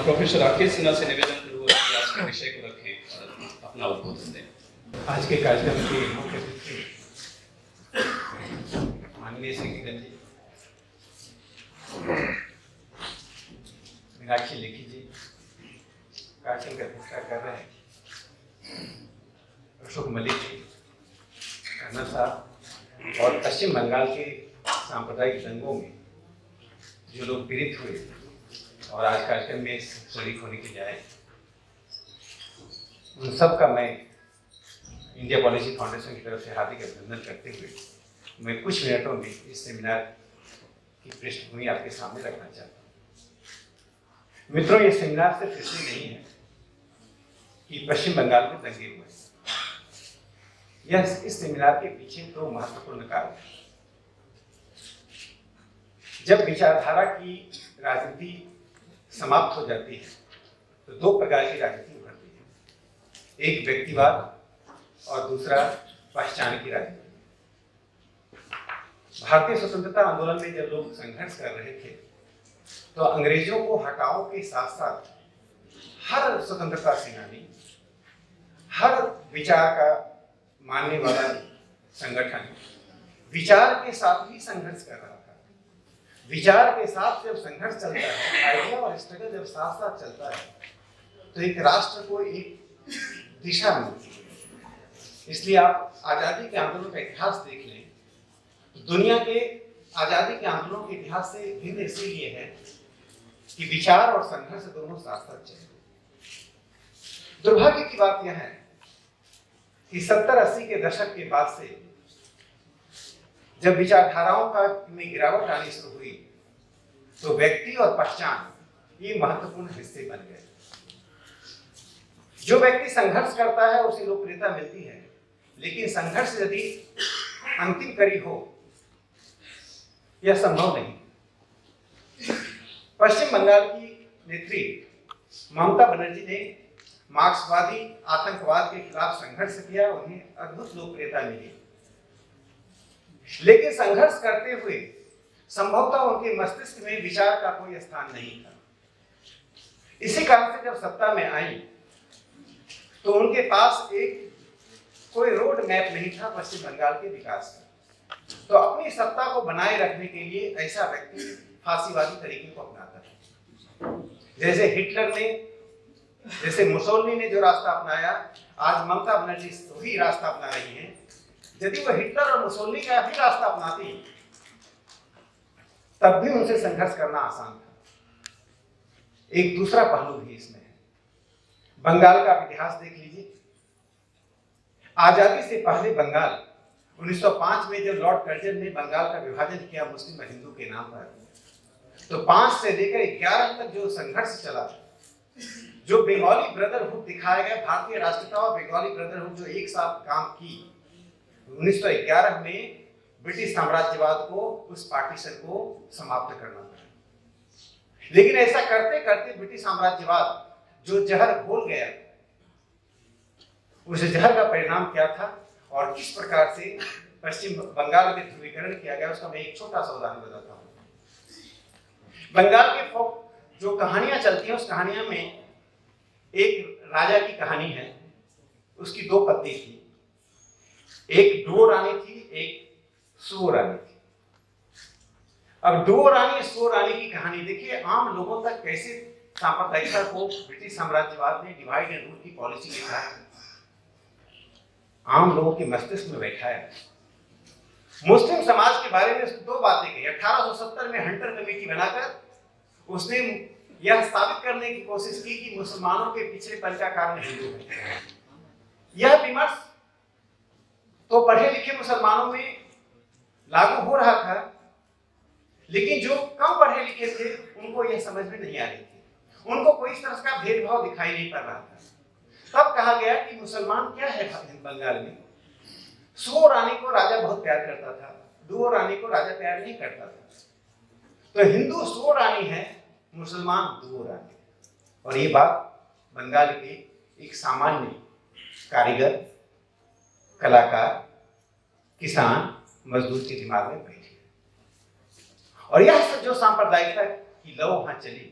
Professor Rakesh Sinha से निवेदन करूंगा कि आज के विषय को रखें और अपना उद्बोधन दें। आज के कार्यक्रम के मुख्य अतिथि माननीय श्री किरण जी, मीनाक्षी लेखी जी कार्यक्रम की अध्यक्षता कर रहे हैं, अशोक मलिक जी, कर्नल साहब और पश्चिम बंगाल के सांप्रदायिक दंगों में जो लोग पीड़ित हुए और आज कार्यक्रम में शरीक होने के लिए आए, उन सब का मैं इंडिया पॉलिसी फाउंडेशन की तरफ से हार्दिक अभिनंदन करते हुए मैं कुछ मिनटों में इस सेमिनार की पृष्ठभूमि आपके सामने रखना चाहता हूँ। मित्रों, ये सेमिनार सिर्फ इसलिए नहीं है कि पश्चिम बंगाल में दंगे हुए, यह इस सेमिनार के पीछे दो महत्वपूर्ण कारण हैं। जब विचारधारा की राजनीति समाप्त हो जाती है तो दो प्रकार की राजनीति उभरती है, एक व्यक्तिवाद और दूसरा पहचान की राजनीति। भारतीय स्वतंत्रता आंदोलन में जब लोग संघर्ष कर रहे थे तो अंग्रेजों को हटाओ के साथ साथ हर स्वतंत्रता सेनानी, हर विचार का मानने वाला संगठन विचार के साथ ही संघर्ष कर रहा था। विचार के साथ जब संघर्ष चलता है, आइडिया और स्ट्रगल जब साथ साथ चलता है तो एक राष्ट्र को एक दिशा मिलती है। इसलिए आप आजादी के आंदोलन का इतिहास देख लें तो दुनिया के आजादी के आंदोलनों के इतिहास से भिन्न इसीलिए है कि विचार और संघर्ष दोनों साथ साथ चले। दुर्भाग्य की बात यह है कि 70-80 के दशक के बाद से जब विचारधाराओं का में गिरावट आनी शुरू हुई तो व्यक्ति और पहचान ये महत्वपूर्ण हिस्से बन गए। जो व्यक्ति संघर्ष करता है उसे लोकप्रियता मिलती है, लेकिन संघर्ष यदि अंतिम कड़ी हो यह संभव नहीं। पश्चिम बंगाल की नेत्री ममता बनर्जी ने मार्क्सवादी आतंकवाद के खिलाफ संघर्ष किया, उन्हें अद्भुत लोकप्रियता मिली, लेकिन संघर्ष करते हुए संभवतः उनके मस्तिष्क में विचार का कोई स्थान नहीं था। इसी कारण से जब सत्ता में आई तो उनके पास एक कोई रोड मैप नहीं था पश्चिम बंगाल के विकास का। तो अपनी सत्ता को बनाए रखने के लिए ऐसा व्यक्ति फांसीवादी तरीके को अपनाता है। जैसे हिटलर ने, जैसे मुसोलिनी ने जो रास्ता अपनाया, आज ममता बनर्जी वही रास्ता अपना रही हैं। यदि वह हिटलर और मुसोलिनी का भी रास्ता अपनाती तब भी उनसे संघर्ष करना आसान था। एक दूसरा पहलू भी इसमें है। बंगाल का इतिहास देख लीजिए। आजादी से पहले बंगाल 1905 में जब लॉर्ड कर्जन ने बंगाल का विभाजन किया मुस्लिम और हिंदू के नाम पर, तो 5 से लेकर 11 तक जो संघर्ष चला, जो बंगाली ब्रदरहुड दिखाया गया, भारतीय राष्ट्रीयता और बंगाली ब्रदरहुड जो एक साथ काम की, 1911 में ब्रिटिश साम्राज्यवाद को, उस पार्टीशन को समाप्त करना पड़ा। लेकिन ऐसा करते करते ब्रिटिश साम्राज्यवाद जो जहर घोल गया, उस जहर का परिणाम क्या था और किस प्रकार से पश्चिम बंगाल में ध्रुवीकरण किया गया, उसका मैं एक छोटा सा उदाहरण बताता हूँ। बंगाल के फोक जो कहानियां चलती हैं, उस कहानियां में एक राजा की कहानी है। उसकी 2 पत्नी थी, एक डुओ रानी थी, एक सुओ रानी थी। अब डुओ रानी सुओ रानी की कहानी देखिए, आम लोगों तक कैसे सांप्रदायिकता को ब्रिटिश साम्राज्यवाद ने डिवाइड एंड रूल की पॉलिसी के साथ आम लोगों के मस्तिष्क में बैठाया। मुस्लिम समाज के बारे में 2 बातें कही। 1870 में हंटर कमेटी बनाकर उसने यह साबित करने की कोशिश की कि मुसलमानों के पिछड़ेपन का कारण हिंदू है। यह विमर्श तो पढ़े लिखे मुसलमानों में लागू हो रहा था, लेकिन जो कम पढ़े लिखे थे उनको यह समझ में नहीं आ रही थी, उनको कोई इस तरह का भेदभाव दिखाई नहीं पड़ रहा था। तब कहा गया कि मुसलमान क्या है बंगाल में। सुओ रानी को राजा बहुत प्यार करता था, डुओ रानी को राजा प्यार नहीं करता था। तो हिंदू सुओ रानी है, मुसलमान डुओ रानी। और ये बात बंगाल के एक सामान्य कारीगर, कलाकार, किसान, मजदूर के दिमाग में बैठी। और यह जो सांप्रदायिकता की लौ वहां चली,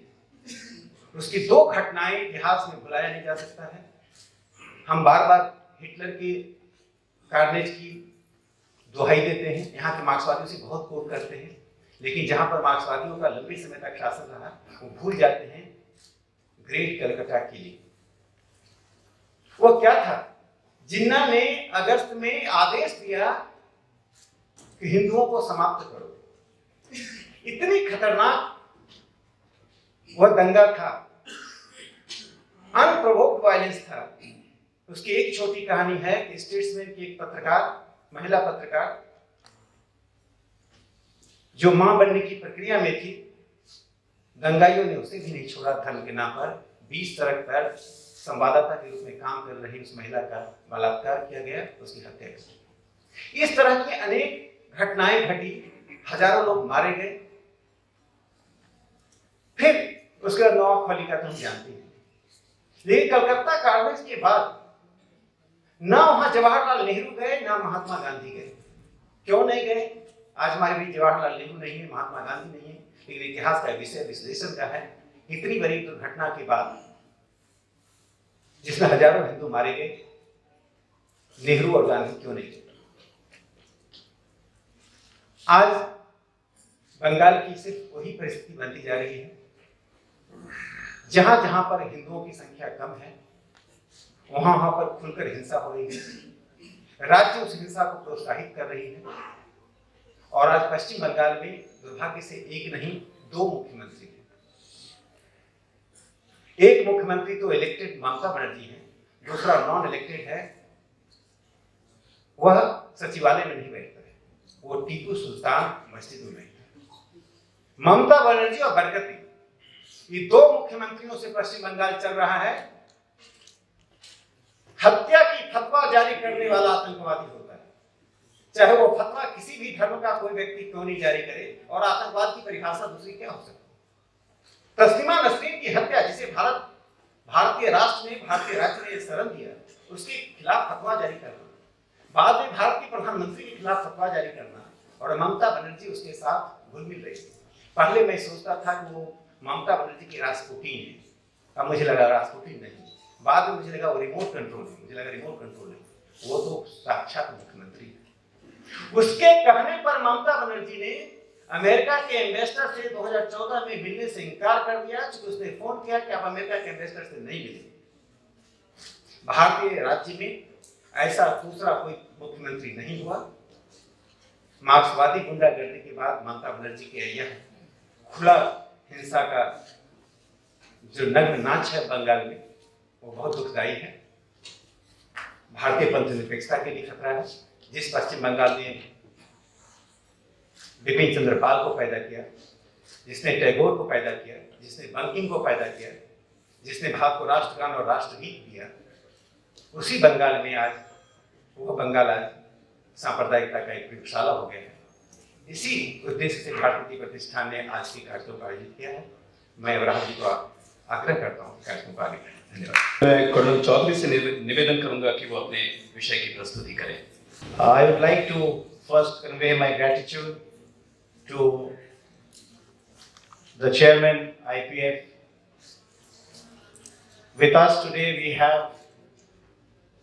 उसकी दो घटनाएं इतिहास में भुलाया नहीं जा सकता है। हम बार बार हिटलर की कार्नेज की दुहाई देते हैं, यहाँ के मार्क्सवादियों से बहुत कोट करते हैं, लेकिन जहां पर मार्क्सवादियों का लंबे समय तक शासन रहा वो भूल जाते हैं ग्रेट कलकत्ता के लिए। वो क्या था? जिन्ना ने अगस्त में आदेश दिया कि हिंदुओं को समाप्त करो। इतनी खतरनाक वह दंगा था, अनप्रोवोक्ड वायलेंस था। उसकी एक छोटी कहानी है कि स्टेट्समैन की एक पत्रकार, महिला पत्रकार जो मां बनने की प्रक्रिया में थी, दंगाइयों ने उसे भी नहीं छोड़ा। धर्म के नाम पर 20 सड़क पर संवाददाता के रूप में काम कर रही उस महिला का बलात्कार किया गया, उसकी हत्या कर दी। इस तरह की अनेक घटनाएं घटी, हजारों लोग मारे गए। फिर उसके बाद नौवा खोली का तुम जानते हैं। लेकिन कलकत्ता कार्नेज के बाद ना वहां जवाहरलाल नेहरू गए, ना महात्मा गांधी गए। क्यों नहीं गए? आज हमारे बीच जवाहरलाल नेहरू नहीं है, महात्मा गांधी नहीं है, लेकिन इतिहास का विषय विश्लेषण का है। इतनी बड़ी दुर्घटना के बाद जिसमें हजारों हिंदू मारे गए, नेहरू और गांधी क्यों नहीं गए? आज बंगाल की सिर्फ वही परिस्थिति बनती जा रही है, जहां जहां पर हिंदुओं की संख्या कम है वहां वहां पर खुलकर हिंसा हो रही है। राज्य उस हिंसा को प्रोत्साहित कर रही है। और आज पश्चिम बंगाल में दुर्भाग्य से एक नहीं, दो मुख्यमंत्री हैं। एक मुख्यमंत्री तो इलेक्टेड ममता बनर्जी है, दूसरा नॉन इलेक्टेड है। वह सचिवालय में नहीं बैठता है, वो टीपू सुल्तान मस्जिद में बैठता है। ममता बनर्जी और बरकती, ये दो मुख्यमंत्रियों से पश्चिम बंगाल चल रहा है। हत्या की फतवा जारी करने वाला आतंकवादी होता है, चाहे वो फतवा किसी भी धर्म का कोई व्यक्ति क्यों नहीं जारी करे। और आतंकवाद की परिभाषा दूसरी क्या हो सकती है? तस्लीमा नसरीन की हत्या, जिसे भारतीय राष्ट्र ने, भारतीय राज्य ने शरण दिया, उसके खिलाफ फतवा जारी करना, बाद में भारत के प्रधानमंत्री के खिलाफ फतवा जारी करना, और ममता बनर्जी उसके साथ घुल मिल रही थी। पहले मैं सोचता था कि वो ममता बनर्जी की रास्पुटिन है, अब मुझे लगा रास्पुटिन नहीं। बाद में मुझे लगा वो रिमोट कंट्रोल है, मुझे लगा रिमोट कंट्रोल है, वो तो साक्षात मुख्यमंत्री है। उसके कहने पर ममता बनर्जी ने अमेरिका के एम्बेसडर से 2014 में मिलने से इनकार कर दिया, क्योंकि उसने फोन किया कि आप अमेरिका के एम्बेसडर से नहीं मिले। भारतीय राज्य में ऐसा दूसरा कोई मुख्यमंत्री नहीं हुआ। मार्क्सवादी गुंडागर्दी के बाद ममता बनर्जी के यह खुला हिंसा का जो नग्न नाच है बंगाल में, वो बहुत दुखदायी है। भारतीय पंथ निरपेक्षता के लिए खतरा है। जिस पश्चिम बंगाल ने बिपिन चंद्र पाल को पैदा किया, जिसने टैगोर को पैदा किया, जिसने बंकिम को पैदा किया, जिसने भारत को राष्ट्रगान और राष्ट्रगीत दिया, उसी बंगाल में आज वह बंगाल आज सांप्रदायिकता का एक प्रयोगशाला हो गया है। इसी उद्देश्य से भारतीय प्रतिष्ठान ने आज के कार्यक्रम का आयोजित किया है। मैं वराह जी को आग्रह करता हूँ कार्यक्रम को आगे बढ़ाएं। धन्यवाद। मैं कर्नल चौधरी से निवेदन करूंगा कि वो अपने विषय की प्रस्तुति करें। I would like to first convey my gratitude to the chairman IPF. With us today we have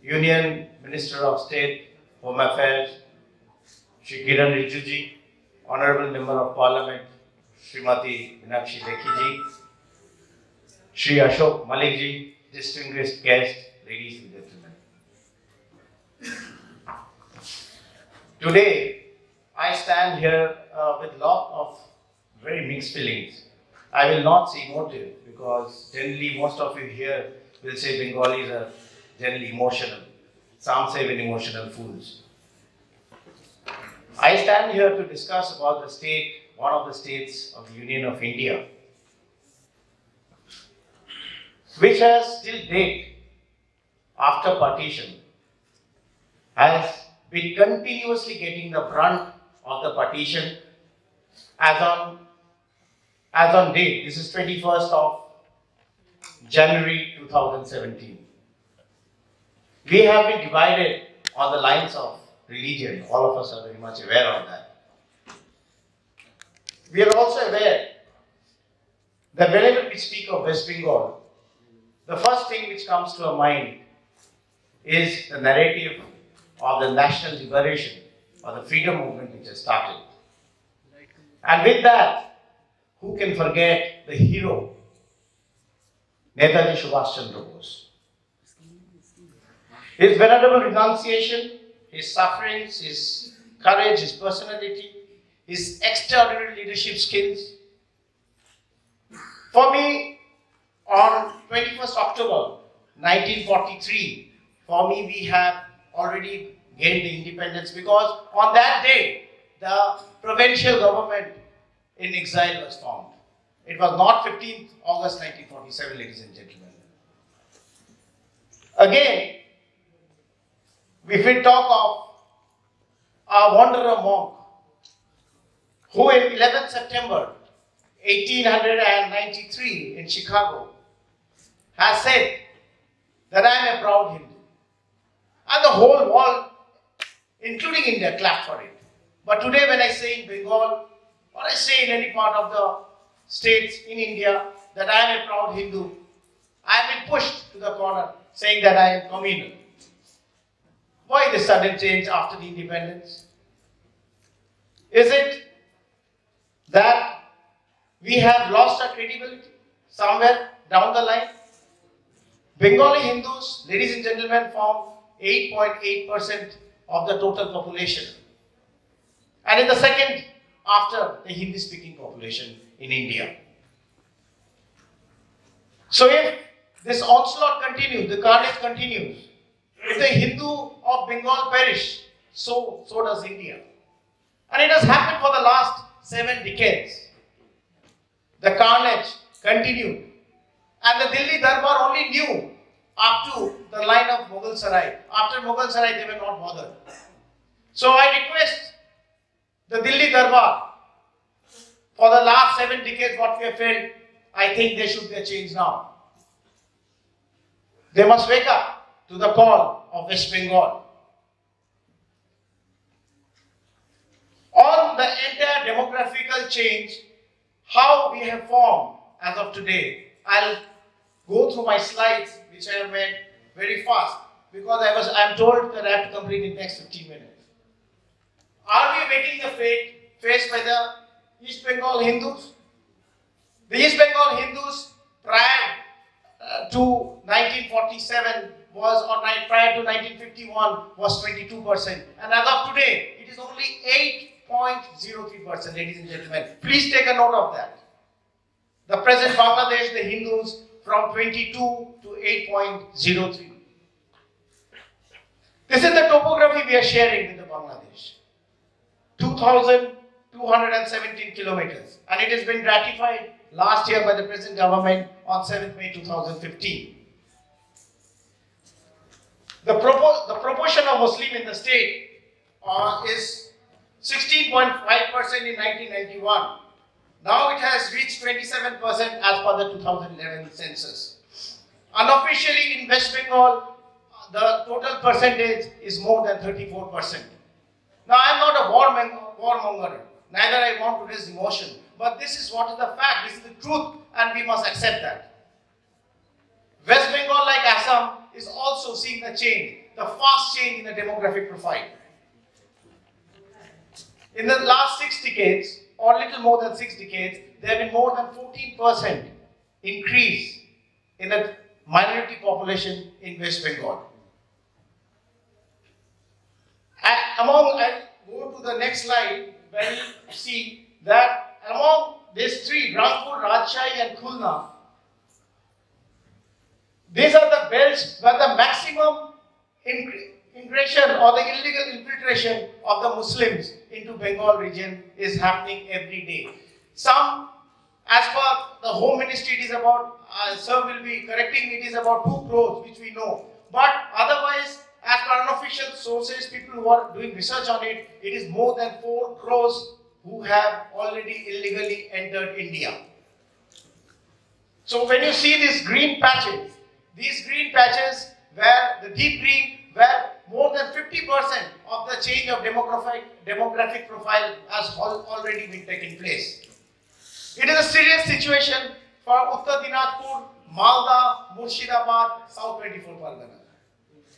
Union Minister of State Home Affairs Shri Kiran Rijiju ji, Honorable Member of Parliament Srimati Meenakshi Lekhi ji, Shri Ashok Malik ji, distinguished guests, ladies and gentlemen. Today, I stand here with lot of very mixed feelings. I will not say emotive because generally most of you here will say Bengalis are generally emotional. Some say very emotional fools. I stand here to discuss about the state, one of the states of the Union of India, which has till date, after partition, has been continuously getting the brunt of the partition as on date. This is 21st of January 2017. We have been divided on the lines of religion. All of us are very much aware of that. We are also aware that whenever we speak of West Bengal, the first thing which comes to our mind is the narrative of the national liberation or the freedom movement which has started. And with that, who can forget the hero, Netaji Subhash Chandra Bose? His venerable renunciation, his sufferings, his courage, his personality, his extraordinary leadership skills. For me, on 21st October 1943, for me we have already gained the independence, because on that day the provincial government in exile was formed. It was not 15th August 1947, ladies and gentlemen. Again, if we talk of our wanderer monk, who in 11th September 1893 in Chicago has said that I am a proud Hindu. And the whole world, including India, clapped for it. But today when I say in Bengal, or I say in any part of the states in India that I am a proud Hindu, I have been pushed to the corner saying that I am communal. Why this sudden change after the independence? Is it that we have lost our credibility somewhere down the line? Bengali Hindus, ladies and gentlemen, form 8.8% of the total population. And in the second, after the Hindi-speaking population in India. So if this onslaught continues, the carnage continues, if the Hindu of Bengal perish, so does India. And it has happened for the last 7 decades. The carnage continued. And the Delhi Darbar only knew up to the line of Mughal Sarai. After Mughal Sarai, they were not bothered. So I request the Delhi Darbar, for the last 7 decades what we have failed, I think there should be a change now. They must wake up to the call of West Bengal. On the entire demographical change, how we have formed as of today, I'll go through my slides, which I have made very fast, because I am told that I have to complete in the next 15 minutes. Are we waiting the fate faced by the East Bengal Hindus? The East Bengal Hindus prior to 1947 was, or prior to 1951 was 22%. And as of today, it is only 8.03%, ladies and gentlemen. Please take a note of that. The present Bangladesh, the Hindus, from 22 to 8.03. This is the topography we are sharing with the Bangladesh. 2,217 kilometers. And it has been ratified last year by the present government on 7th May 2015. The proportion of Muslim in the state is 16.5% in 1991. Now it has reached 27% as per the 2011 census. Unofficially in West Bengal, the total percentage is more than 34%. Now I am not a warmonger, neither I want to raise emotion, but this is what is the fact, this is the truth, and we must accept that. West Bengal, like Assam, is also seeing a change, the fast change in the demographic profile. In the last 6 decades, or little more than 6 decades, there have been more than 14% increase in the minority population in West Bengal. I go to the next slide where you see that among these three, Rangpur, Rajshahi and Khulna, these are the belts where the maximum ingression or the illegal infiltration of the Muslims into Bengal region is happening every day. Some, as per the Home Ministry, it is about, sir will be correcting me, it is about 2 crores, which we know. But otherwise, as per unofficial sources, people who are doing research on it, it is more than 4 crores who have already illegally entered India. So when you see these green patches where the deep green, where more than 50% of the change of demographic profile has already been taken place. It is a serious situation for Uttar Dinajpur, Malda, Murshidabad, South 24 Pargana.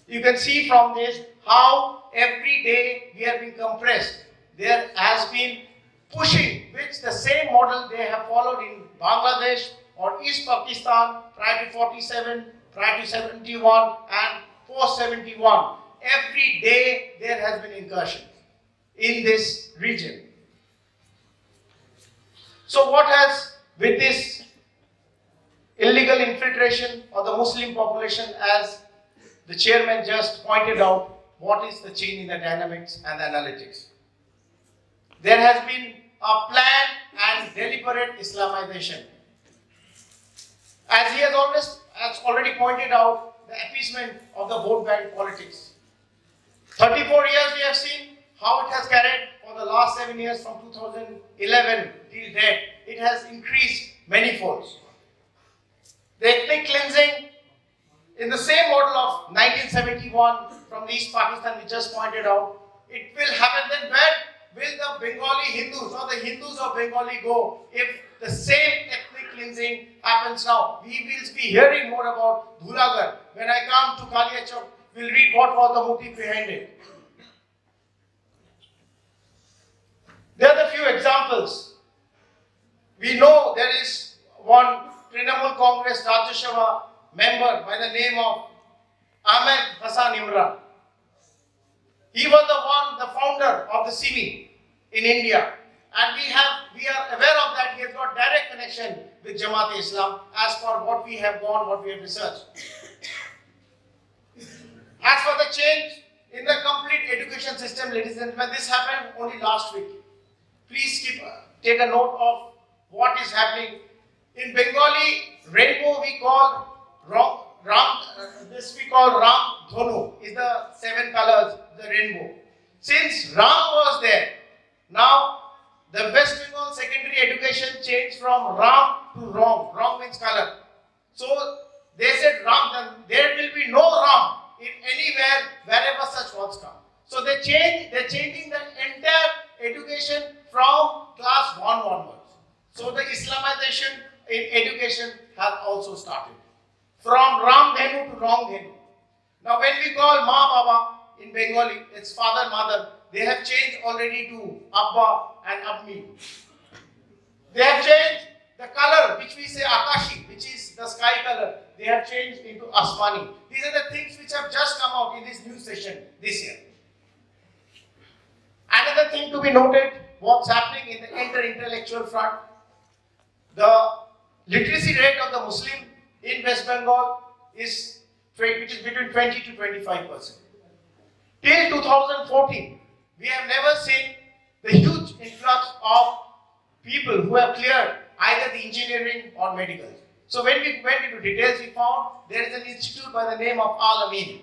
You can see from this how every day we have been compressed. There has been pushing, which the same model they have followed in Bangladesh or East Pakistan prior to 47, prior to 71 and post 71. Every day there has been incursion in this region. So what has, with this illegal infiltration of the Muslim population, as the chairman just pointed out, what is the change in the dynamics and the analytics? There has been a planned and deliberate Islamization. As he has already pointed out, the appeasement of the vote bank politics. 34 years we have seen how it has carried for the last 7 years from 2011 till date. It has increased many folds. The ethnic cleansing in the same model of 1971 from the East Pakistan we just pointed out, it will happen. Then where will the Bengali Hindus or the Hindus of Bengali go if the same ethnic cleansing happens now? We will be hearing more about Dhulagarh. When I come to Kaliachowk, we'll read what was the motive behind it. There are the few examples. We know there is one Trinamool Congress Rajya Sabha member by the name of Ahmed Hassan Imran. He was the founder of the CIMI in India, and we are aware of that. He has got direct connection with Jamaat-e-Islam as per what we have researched. As for the change in the complete education system, ladies and gentlemen, this happened only last week. Please take a note of what is happening. In Bengali, rainbow we call Ram Dhonu, is the 7 colors, the rainbow. Since Ram was there, now the West Bengal secondary education changed from Ram to Rong. Rong means color. So they said Ram, then there will be no Ram in anywhere wherever such words come. So they're changing the entire education from class 1 onwards. So the Islamization in education has also started. From Ram Dhenu to Rong Dhenu. Now when we call Ma Baba in Bengali, it's father, mother, they have changed already to Abba and Abmi. They have changed the color, which we say Akashi, which is the sky color. They have changed into Asmani. These are the things which have just come out in this new session this year. Another thing to be noted, what's happening in the intellectual front. The literacy rate of the Muslim in West Bengal is which is between 20 to 25%. Till 2014, we have never seen the huge influx of people who have cleared either the engineering or medical. So when we went into details, we found there is an institute by the name of Al Amin.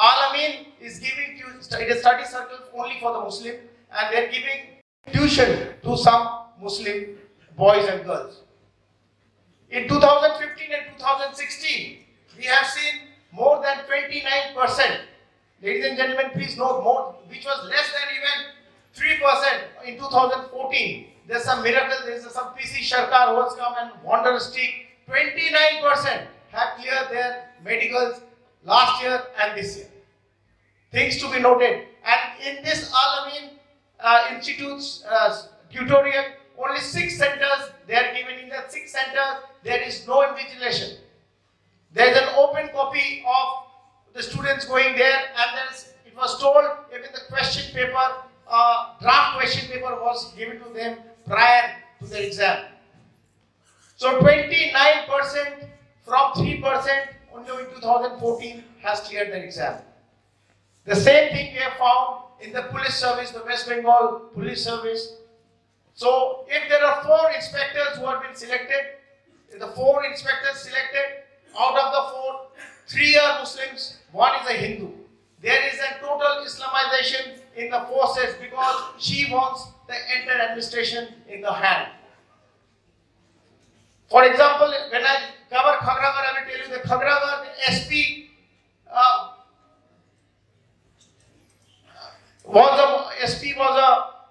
Al Amin is giving a study circle only for the Muslim, and they are giving tuition to some Muslim boys and girls. In 2015 and 2016, we have seen more than 29%. Ladies and gentlemen, please note more, which was less than even 3% in 2014. There's some miracle, there's some PC Sharkar who has come and wandered a stick. 29% have cleared their medicals last year and this year. Things to be noted. And in this Al Amin Institute's tutorial, only 6 centers they are given. In the 6 centers, there is no invigilation. There is an open copy of the students going there, and it was told even the question paper, draft question paper was given to them prior to the exam. So 29% from 3% only in 2014 has cleared their exam. The same thing we have found in the police service, the West Bengal police service. So if there are 4 inspectors who have been selected, the 4 inspectors selected, out of the 4, 3 are Muslims, 1 is a Hindu. There is a total Islamization in the forces because she wants the entire administration in the hand. For example, when I cover Khagragarh, I will tell you the Khagragarh, the SP was a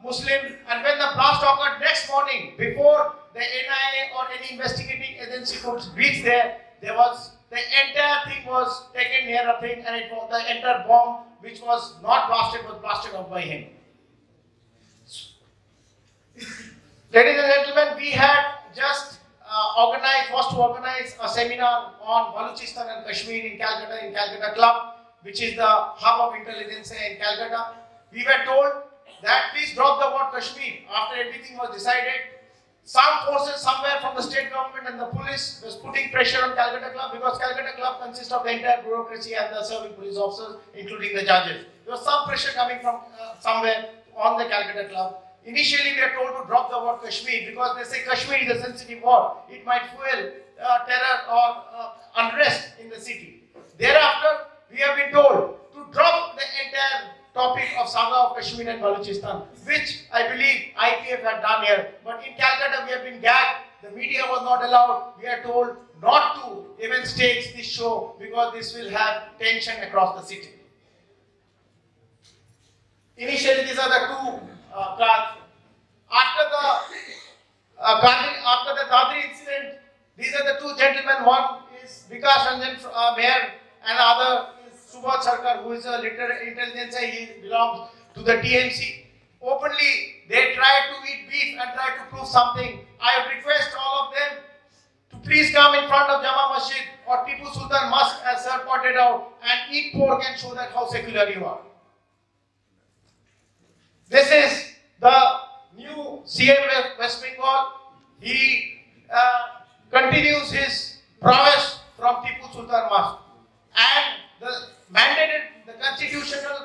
Muslim, and when the blast occurred next morning, before the NIA or any investigating agency could reach there, there was the entire thing was taken near a thing, and it was the entire bomb which was not blasted was blasted off by him. Ladies and gentlemen, we had just was to organize a seminar on Balochistan and Kashmir in Calcutta Club, which is the hub of intelligence in Calcutta. We were told that please drop the word Kashmir after everything was decided. Some forces somewhere from the state government and the police was putting pressure on Calcutta Club because Calcutta Club consists of the entire bureaucracy and the serving police officers, including the judges. There was some pressure coming from somewhere on the Calcutta Club. Initially, we are told to drop the word Kashmir because they say Kashmir is a sensitive word. It might fuel terror or unrest in the city. Thereafter, we have been told to drop the entire topic of Saga of Kashmir and Balochistan, which I believe IPF had done here. But in Calcutta, we have been gagged. The media was not allowed. We are told not to even stage this show because this will have tension across the city. Initially, these are the two cards. After the Dadri incident, these are the two gentlemen. One is Vikas Ranjan, Mayor, and the other is Subodh Sarkar, who is a literate intelligence. He belongs to the TMC. Openly, they try to eat beef and try to prove something. I request all of them to please come in front of Jama Masjid or Tipu Sultan Mosque, as Sir pointed out, and eat pork and show that how secular you are. This is the new CM of West Bengal. He continues his prowess from Tipu Sultan Mosque. And the constitutional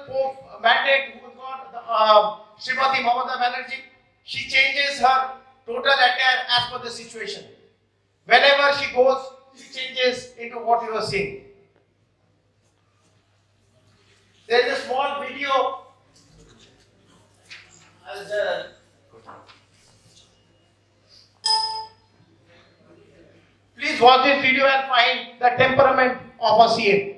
mandate who got Srimati Mamata Banerjee, she changes her total attire as per the situation. Whenever she goes, she changes into what you are seeing. There is a small video. Please watch this video and find the temperament of a CM.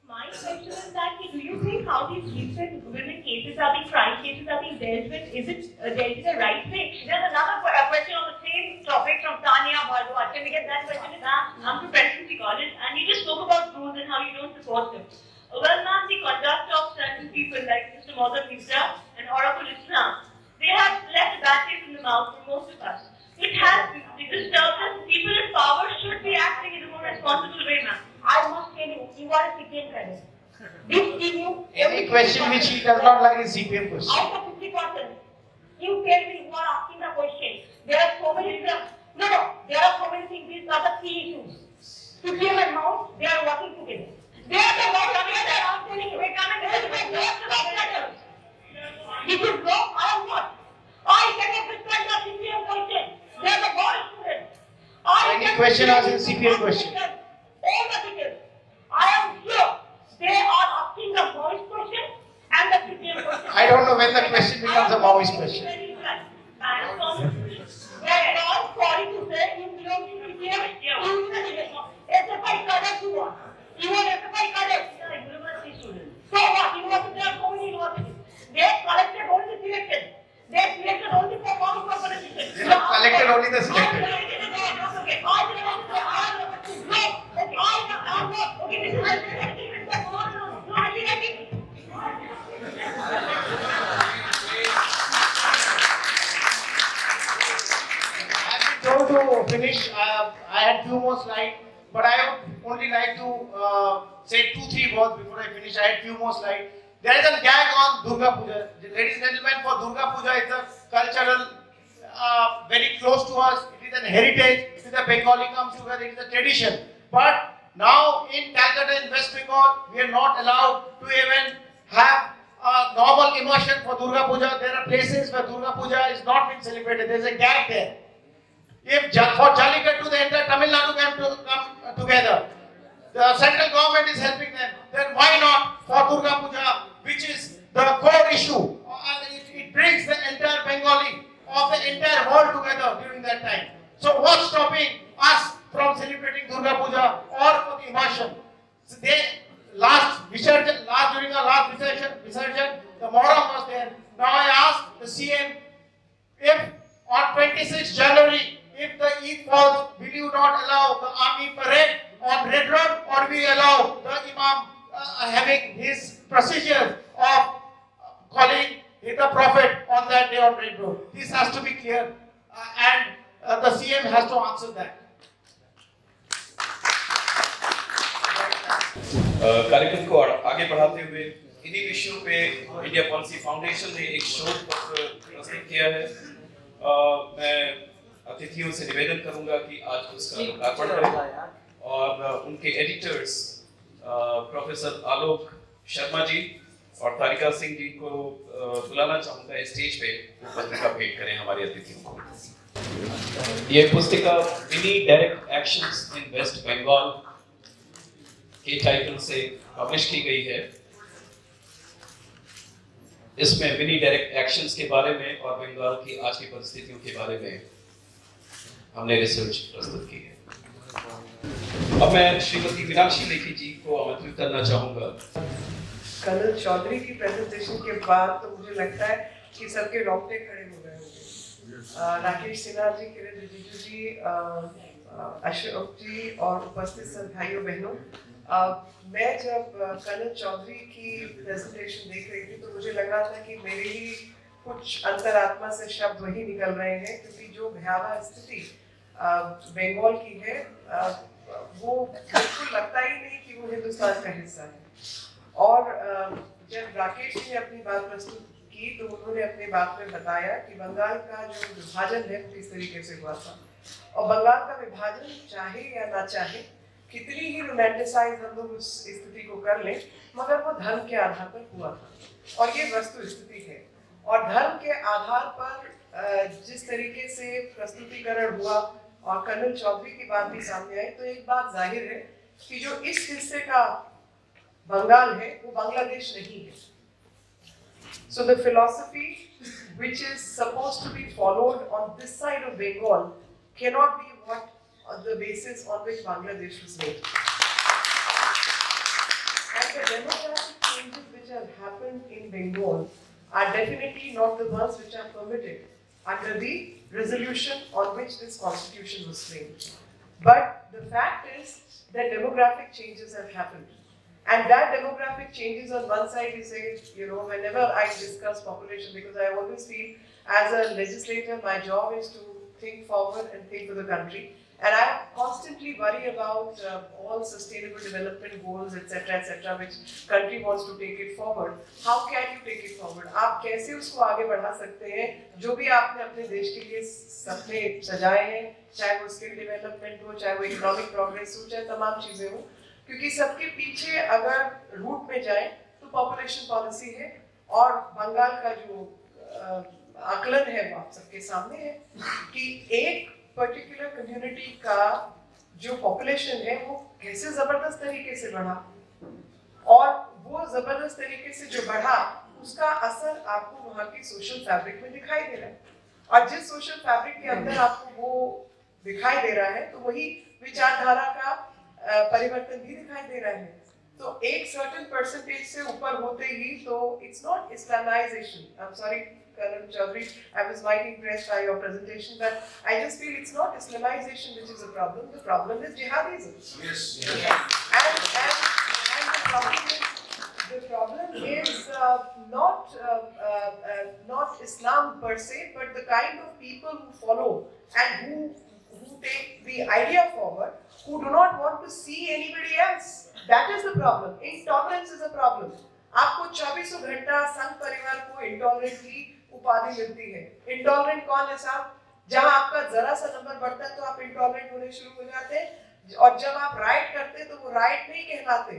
My question is that do you think how these recent women cases are being crime cases are being dealt with, is it dealt in the right way? There's another question on the same topic from Tanya Bhardwaj. Can we get that question? I'm from Presidency College, and you just spoke about rules and how you don't support them. Well, ma'am, the conduct of certain people like Mr. Maudud Misra and Oracle Islam, they have left bad taste in the mouth for most of us. It has disturbed us. People in power should be acting in a more responsible way, ma'am. I must tell you, you are a CPM candidate. This give you Any question which he does not like is CPM question. out of 50%. You tell me you are asking the question. There are so many things. No, there are so many things. These are the key issues. CPM and Mount, they are working together. They are the ones together. I'm telling you, wait a minute. This is law, I am not. I cannot respect the CPM question. They are the board students. Any question asking CPM question? All the details. I am sure they are asking the voice question and the CPM question. I don't know when the question becomes a Maoist question. I am sorry to say, you belong to CPM, SFI cadets you want. You want SFI cadets? University students. So what? University, there are so many universities. They collected only selection. They selected only for Maoist politicians. They have collected only the selected. To finish, I had few more slides, but I would only like to say 2-3 words before I finish. I had few more slides. There is a gag on Durga Puja. Ladies and gentlemen, for Durga Puja, it's a cultural, very close to us. It is a heritage. With the Bengali comes together, it is a tradition. But now in Calcutta, in West Bengal, we are not allowed to even have a normal immersion for Durga Puja. There are places where Durga Puja is not being celebrated. There is a gag there. If for Jallikattu the entire Tamil Nadu can come together, the central government is helping them, then why not for Durga Puja, which is the core issue? It brings the entire Bengali of the entire world together during that time. So what's stopping us from celebrating Durga Puja or for the immersion? So during our last Visarjan, the Moram was there. Now I ask the CM, if on 26 January, if the Eid falls, will you not allow the army parade on Red Road, or we allow the Imam having his procedure of calling the Prophet on that day on Red Road. This has to be clear, and the CM has to answer that. कार्यक्रम को आगे बढ़ाते हुए इन्हीं विषयों पे India policy foundation ने एक शोध पत्र प्रस्तुत किया है। मैं अतिथियों से निवेदन करूंगा कि आज उसका लोकार्पण करें और उनके एडिटर्स प्रोफेसर आलोक शर्मा जी और तारिका सिंह जी को बुलाना चाहूंगा स्टेज पे, वो पत्रिका भेंट करें हमारे अतिथियों को। ये पुस्तिका विनी direct actions in waste Bengal के टाइटल से पब्लिश की गई है। इसमें विनी डायरेक्ट एक्शंस के बारे में और बंगाल की आज की परिस्थितियों के बारे में हमने रिसर्च प्रस्तुत की है। अब मैं श्रीमती मीनाक्षी लेखी जी को आमंत्रित करना चाहूंगा। कर्नल चौधरी की प्रेजेंटेशन के बाद तो मुझे लगता है कि सबके रोंगटे खड़े हो गए होंगे। राकेश सिन्हा जी, किरण रिजिजू जी, अशोक जी और उपस्थित सब भाइयों बहनों, मैं जब कर्नल चौधरी की प्रेजेंटेशन देख रही थी तो मुझे लगा था कि मेरे ही कुछ अंतरात्मा से शब्द वही निकल रहे हैं, क्योंकि जो भयावह स्थिति बंगाल की है वो बिल्कुल लगता ही नहीं कि वो हिंदुस्तान का हिस्सा है। और जब राकेश जी ने अपनी बात प्रस्तुत की तो उन्होंने अपनी बात में बताया कि बंगाल का जो विभाजन है किस तरीके से हुआ था, और बंगाल का विभाजन चाहे या ना चाहे, कितनी ही रोमांटिसाइज हम लोग उस स्थिति को कर लें, मगर वो धर्म के आधार पर हुआ था और ये वस्तु स्थिति है। और धर्म के आधार पर जिस तरीके से प्रस्तुतिकरण हुआ और कर्नल चौधरी की बात भी सामने आई, तो एक बात जाहिर है कि जो इस हिस्से का बंगाल है वो बांग्लादेश नहीं है। So the philosophy which is supposed to be followed on this side of Bengal cannot be what the basis on which Bangladesh was made. And the demographic changes which have happened in Bengal are definitely not the ones which are permitted under the resolution on which this constitution was framed. But the fact is that demographic changes have happened. And that demographic changes on one side, you say, whenever I discuss population, because I always feel as a legislator, my job is to think forward and think for the country. And I constantly worry about all sustainable development goals, etc., which country wants to take it forward. How can you take it forward? आप कैसे उसको आगे बढ़ा सकते हैं? जो भी आपने अपने देश के लिए सपने सजाए हैं, चाहे वो स्किल डेवलपमेंट हो, चाहे वो इकोनॉमिक प्रोग्रेस हो, चाहे तमाम चीजें हो, क्योंकि सबके पीछे अगर रूट में जाए तो पॉपुलेशन पॉलिसी है। और बंगाल का जो आकलन है वो आप सबके सामने है कि एक पर्टिकुलर कम्युनिटी का जो पॉपुलेशन है वो कैसे जबरदस्त तरीके से बढ़ा, और वो जबरदस्त तरीके से जो बढ़ा उसका असर आपको वहाँ की सोशल फैब्रिक में दिखाई दे रहा है। और जिस सोशल फैब्रिक के अंदर आपको वो दिखाई दे रहा है तो वही विचारधारा का परिवर्तन भी दिखाई दे रहा है। तो एक सर्टेन परसेंटेज से ऊपर होते ही तो it's not Islamisation. I am sorry Colonel Chaudhary, I was mighty impressed by your presentation, but I just feel it's not Islamization which is a problem. The problem is jihadism. Yes. And the problem is not Islam per se, but the kind of people who follow and who take the idea forward, who do not want to see anybody else. That is the problem. Intolerance is a problem. आपको 24 घंटा संघ परिवार को intolerant की उपाधि मिलती है। Intolerant कौन है साहब? जहां आपका जरा सा नंबर बढ़ता है तो आप इंटॉलरेंट होने शुरू हो जाते हैं, और जब आप राइट करते हैं तो वो राइट नहीं कहलाते,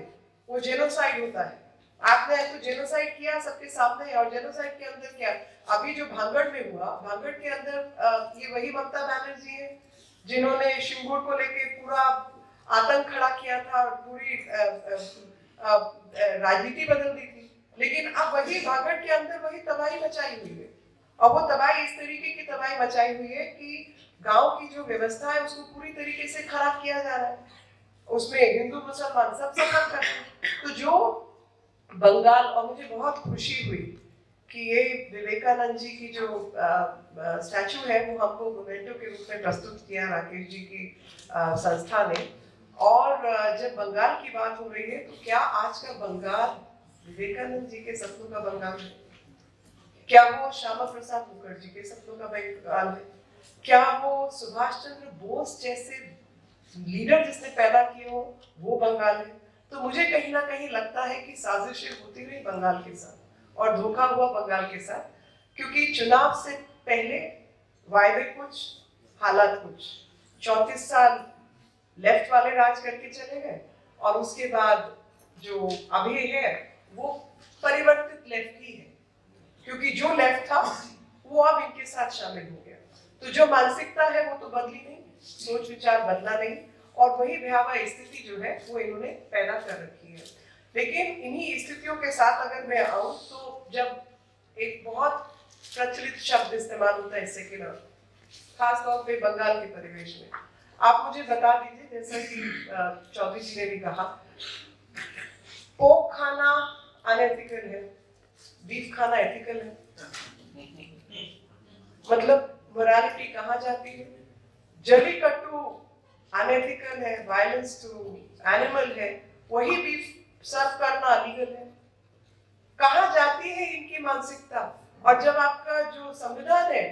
वो जेनोसाइड होता है। आपने तो जेनोसाइड किया सबके सामने, और जेनोसाइड के अंदर क्या? अभी जो भांगड़ में हुआ, भांगड़ के अंदर ये वही ममता बनर्जी है जिन्होंने शिंगूर को लेके पूरा आतंक खड़ा किया था और पूरी राजनीति बदल दी थी। लेकिन अब वही भागड़ के अंदर वही तबाही मचाई हुई है, और वो तबाही इस तरीके की तबाही मचाई हुई है कि गांव की जो व्यवस्था है उसको पूरी तरीके से खराब किया जा रहा है। उसमें हिंदू मुसलमान सब सफर कर रहे हैं। तो जो बंगाल, और मुझे बहुत खुशी हुई कि ये विवेकानंद जी की जो स्टैचू है वो हमको मोमेंटो के रूप में प्रस्तुत किया राकेश जी की संस्था ने। और जब बंगाल की बात हो रही है तो क्या आज का बंगाल विवेकानंद जी के सपनों का बंगाल है? क्या वो श्यामा प्रसाद मुखर्जी के सपनों का बंगाल है? क्या वो सुभाष चंद्र बोस जैसे लीडर जिसने पैदा किए हो वो बंगाल है? तो मुझे कहीं ना कहीं लगता है कि साजिशें होती रही बंगाल के साथ और धोखा हुआ बंगाल के साथ, क्योंकि चुनाव से पहले वायदे कुछ, हालात कुछ। 34 साल लेफ्ट वाले राज करके चले गए और उसके बाद जो अभी है वो परिवर्तित लेफ्ट ही है, क्योंकि जो लेफ्ट था वो अब इनके साथ शामिल हो गया। तो जो मानसिकता है वो तो बदली नहीं, सोच विचार बदला नहीं, और वही भयावह स्थिति जो है वो इन्होंने पैदा कर रखी है। लेकिन इन्हीं स्थितियों के साथ अगर मैं आऊं तो जब एक बहुत प्रचलित शब्द इस्तेमाल होता है सेक्युलर, खासतौर पे बंगाल के परिवेश में, आप मुझे बता दीजिए, जैसा कि चौधरी जी ने भी कहा, पोर्क खाना अनएथिकल है, बीफ खाना एथिकल है, मतलब मोरालिटी कहाँ जाती है? जलीकट्टू अनएथिकल है, वायलेंस टू एनिमल है, वही बीफ सर्व करना लीगल है। कहाँ जाती है इनकी मानसिकता? और जब आपका जो संविधान है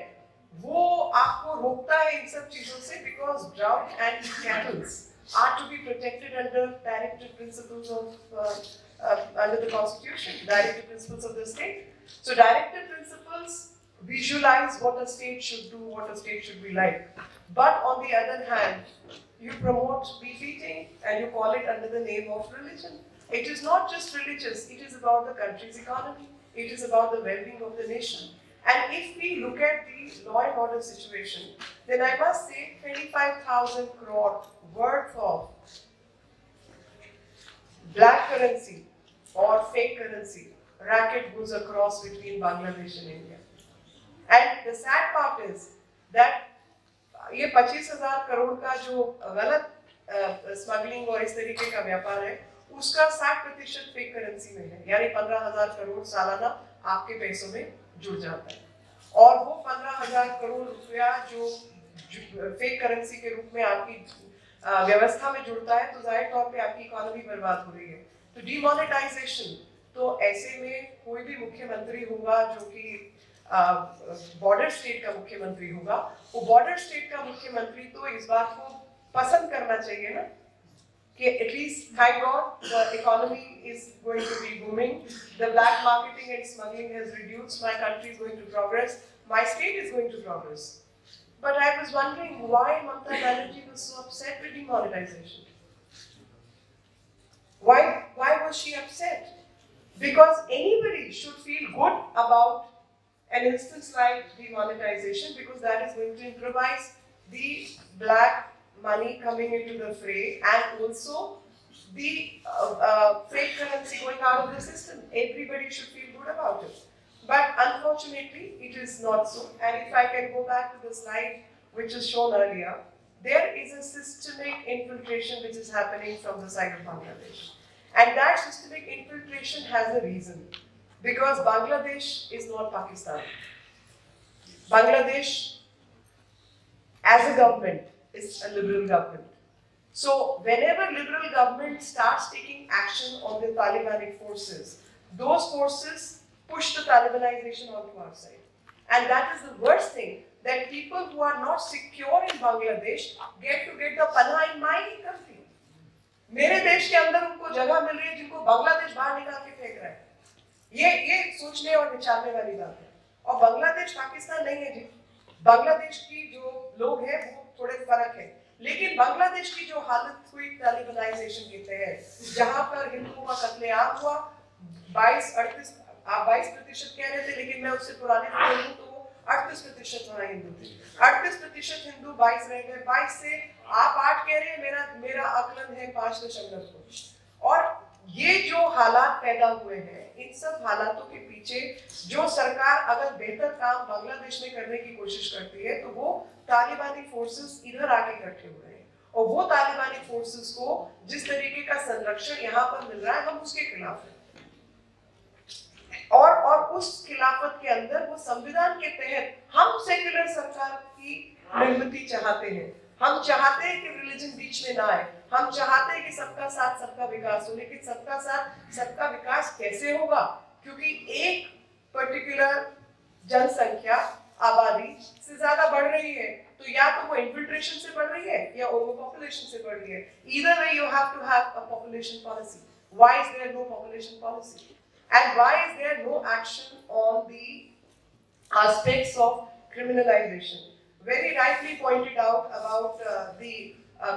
वो आपको रोकता है इन सब चीजों से, because drought and kettles are to be protected under directive principles of under the constitution, directive principles of the state. So directive principles visualize what a state should do, what a state should be like. But on the other hand, you promote beef eating and you call it under the name of religion. It is not just religious, it is about the country's economy, it is about the well-being of the nation. And if we look at the law and order situation, then I must say 25,000 crore worth of black currency or fake currency racket goes across between Bangladesh and India. And the sad part is that ये 25,000 करोड़ का जो गलत smuggling और इस तरीके का व्यापार है, उसका 60% फेक करेंसी में है, यानी 15,000 करोड़ सालाना आपके पैसों में जुड़ जाता है। और वो 15,000 करोड़ रुपया जो फेक करेंसी के रूप में आपकी व्यवस्था में जुड़ता है, तो जाहिर तौर पे आपकी इकोनॉमी बर्बाद हो रही है। तो डिमोनेटाइजेशन, तो ऐसे में कोई भी मुख्यमंत्री होगा जो कि बॉर्डर स्टेट का मुख्यमंत्री होगा, वो बॉर्डर स्टेट का मुख्यमंत्री तो इस बात को पसंद करना चाहिए ना कि at least thank God the economy is going to be booming, the black marketing and smuggling has reduced, my country is going to progress, my state is going to progress. But I was wondering why Mamata Banerjee was so upset with demonetization. Why was she upset? Because anybody should feel good about an instance like demonetization, because that is going to improvise the black money coming into the fray and also the fake currency going out of the system. Everybody should feel good about it. But unfortunately, it is not so. And if I can go back to the slide which was shown earlier, there is a systemic infiltration which is happening from the side of Bangladesh. And that systemic infiltration has a reason. Because Bangladesh is not Pakistan. Bangladesh, as a government, is a liberal government. So whenever liberal government starts taking action on the Talibanic forces, those forces push the Talibanization onto our side. And that is the worst thing, that people who are not secure in Bangladesh get to get the panah in my country. मेरे देश के अंदर उनको जगह मिल रही है जिनको बांग्लादेश बाहर निकाल के फेंक रहा है। ये सोचने और विचारने वाली बात है। और बांग्लादेश पाकिस्तान नहीं है जी। बांग्लादेश की जो लोग हैं वो थोड़े फर्क है, लेकिन बांग्लादेश की जो हालत हुई तालिबानाइजेशन के तहत, जहां पर हिंदुओं का कत्लेआम हुआ, 22% कह रहे थे, लेकिन मैं उससे पुराने हूं तो 38% वहां हिंदू थे। 38% हिंदू 22 रह गए, 22 से आप 8 कह रहे हैं, मेरा आकलन है 5.2 कुछ। और ये जो हालात पैदा हुए हैं, इन सब हालातों के पीछे जो सरकार अगर बेहतर काम बांग्लादेश में करने की कोशिश करती है, तो वो तालिबानी फोर्सेस इधर आके इकट्ठे हो रहे हैं, और वो तालिबानी फोर्सेस को जिस तरीके का संरक्षण यहाँ पर मिल रहा है, हम उसके खिलाफ हैं। और और उस खिलाफत के अंदर वो संविधान के तहत हम सेक्युलर सरकार की निर्मिति चाहते हैं। हम चाहते हैं कि रिलीजन बीच में ना आए, हम चाहते हैं कि सबका साथ सबका विकास हो। लेकिन सबका साथ सबका विकास कैसे होगा? क्योंकि एक पर्टिकुलर जनसंख्या आबादी से ज्यादा बढ़ रही है, तो या तो वो इन्फिल्ट्रेशन से बढ़ रही है या ओवर पॉपुलेशन से बढ़ रही है। Either way you have to have a population policy. Why is there no population policy? And why is there no action on the aspects of criminalization? Very rightly pointed out about the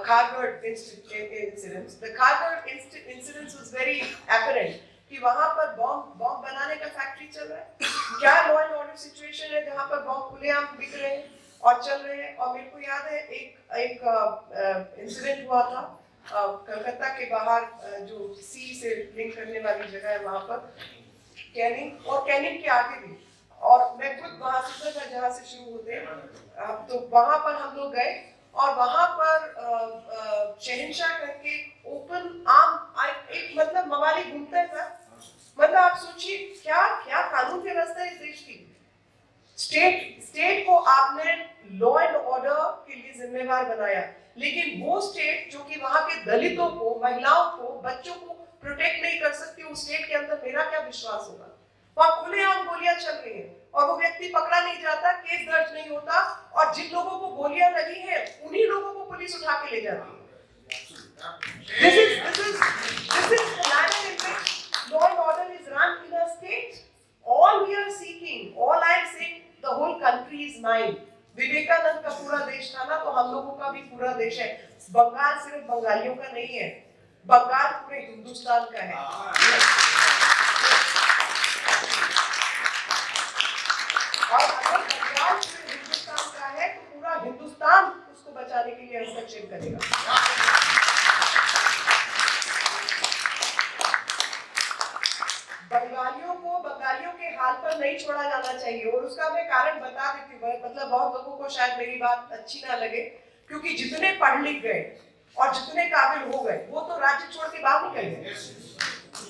Kharghar incidents. The Kharghar incidents was very apparent कि वहां पर bomb बनाने का factory चल रहा है। क्या law and order situation है जहां पर बॉम्ब खुलेआम बिक रहे हैं और चल रहे हैं? और मेरे को याद है एक इंसिडेंट हुआ था कलकत्ता के बाहर, जो सी से लिंक करने वाली जगह है वहां पर, कैनिंग और कैनिंग के आगे भी, और मैं खुद वहां से था जहां से शुरू होते हैं। तो वहां पर हम लोग गए और वहां पर शहंशाह करके ओपन आर्म एक मतलब मवाली घूमता है सर। मतलब आप सोचिए क्या क्या कानून व्यवस्था है इस देश की। स्टेट को आपने लॉ एंड ऑर्डर के लिए जिम्मेवार बनाया, लेकिन वो स्टेट जो कि वहां के दलितों को, महिलाओं को, बच्चों को प्रोटेक्ट नहीं कर सकती, उस स्टेट के अंदर मेरा क्या विश्वास होगा? वहां खुलेआम गोलियां चल रही हैं और वो व्यक्ति पकड़ा नहीं जाता, केस दर्ज नहीं होता, और जिन लोगों को गोलियां लगी हैं उन्हीं लोगों को पुलिस उठा के ले जाती है। This is the manner in which law and order is run in a state. All we are seeking, all I am saying, the whole country is mine. Vivekananda का पूरा देश था ना, तो हम लोगों का भी पूरा देश है। बंगाल सिर्फ बंगालियों का नहीं है, बंगाल पूरे हिंदुस्तान का है। और अगर बंगाल पूरे हिंदुस्तान का है तो पूरा हिंदुस्तान उसको बचाने के लिए हस्तक्षेप करेगा। बंगालियों के हाल पर नहीं छोड़ा जाना चाहिए, और उसका मैं कारण बता देती हूँ। मतलब बहुत लोगों को शायद मेरी बात अच्छी ना लगे, क्योंकि जितने पढ़ लिख गए और जितने काबिल हो गए वो तो राज्य छोड़ के बाहर निकल गए,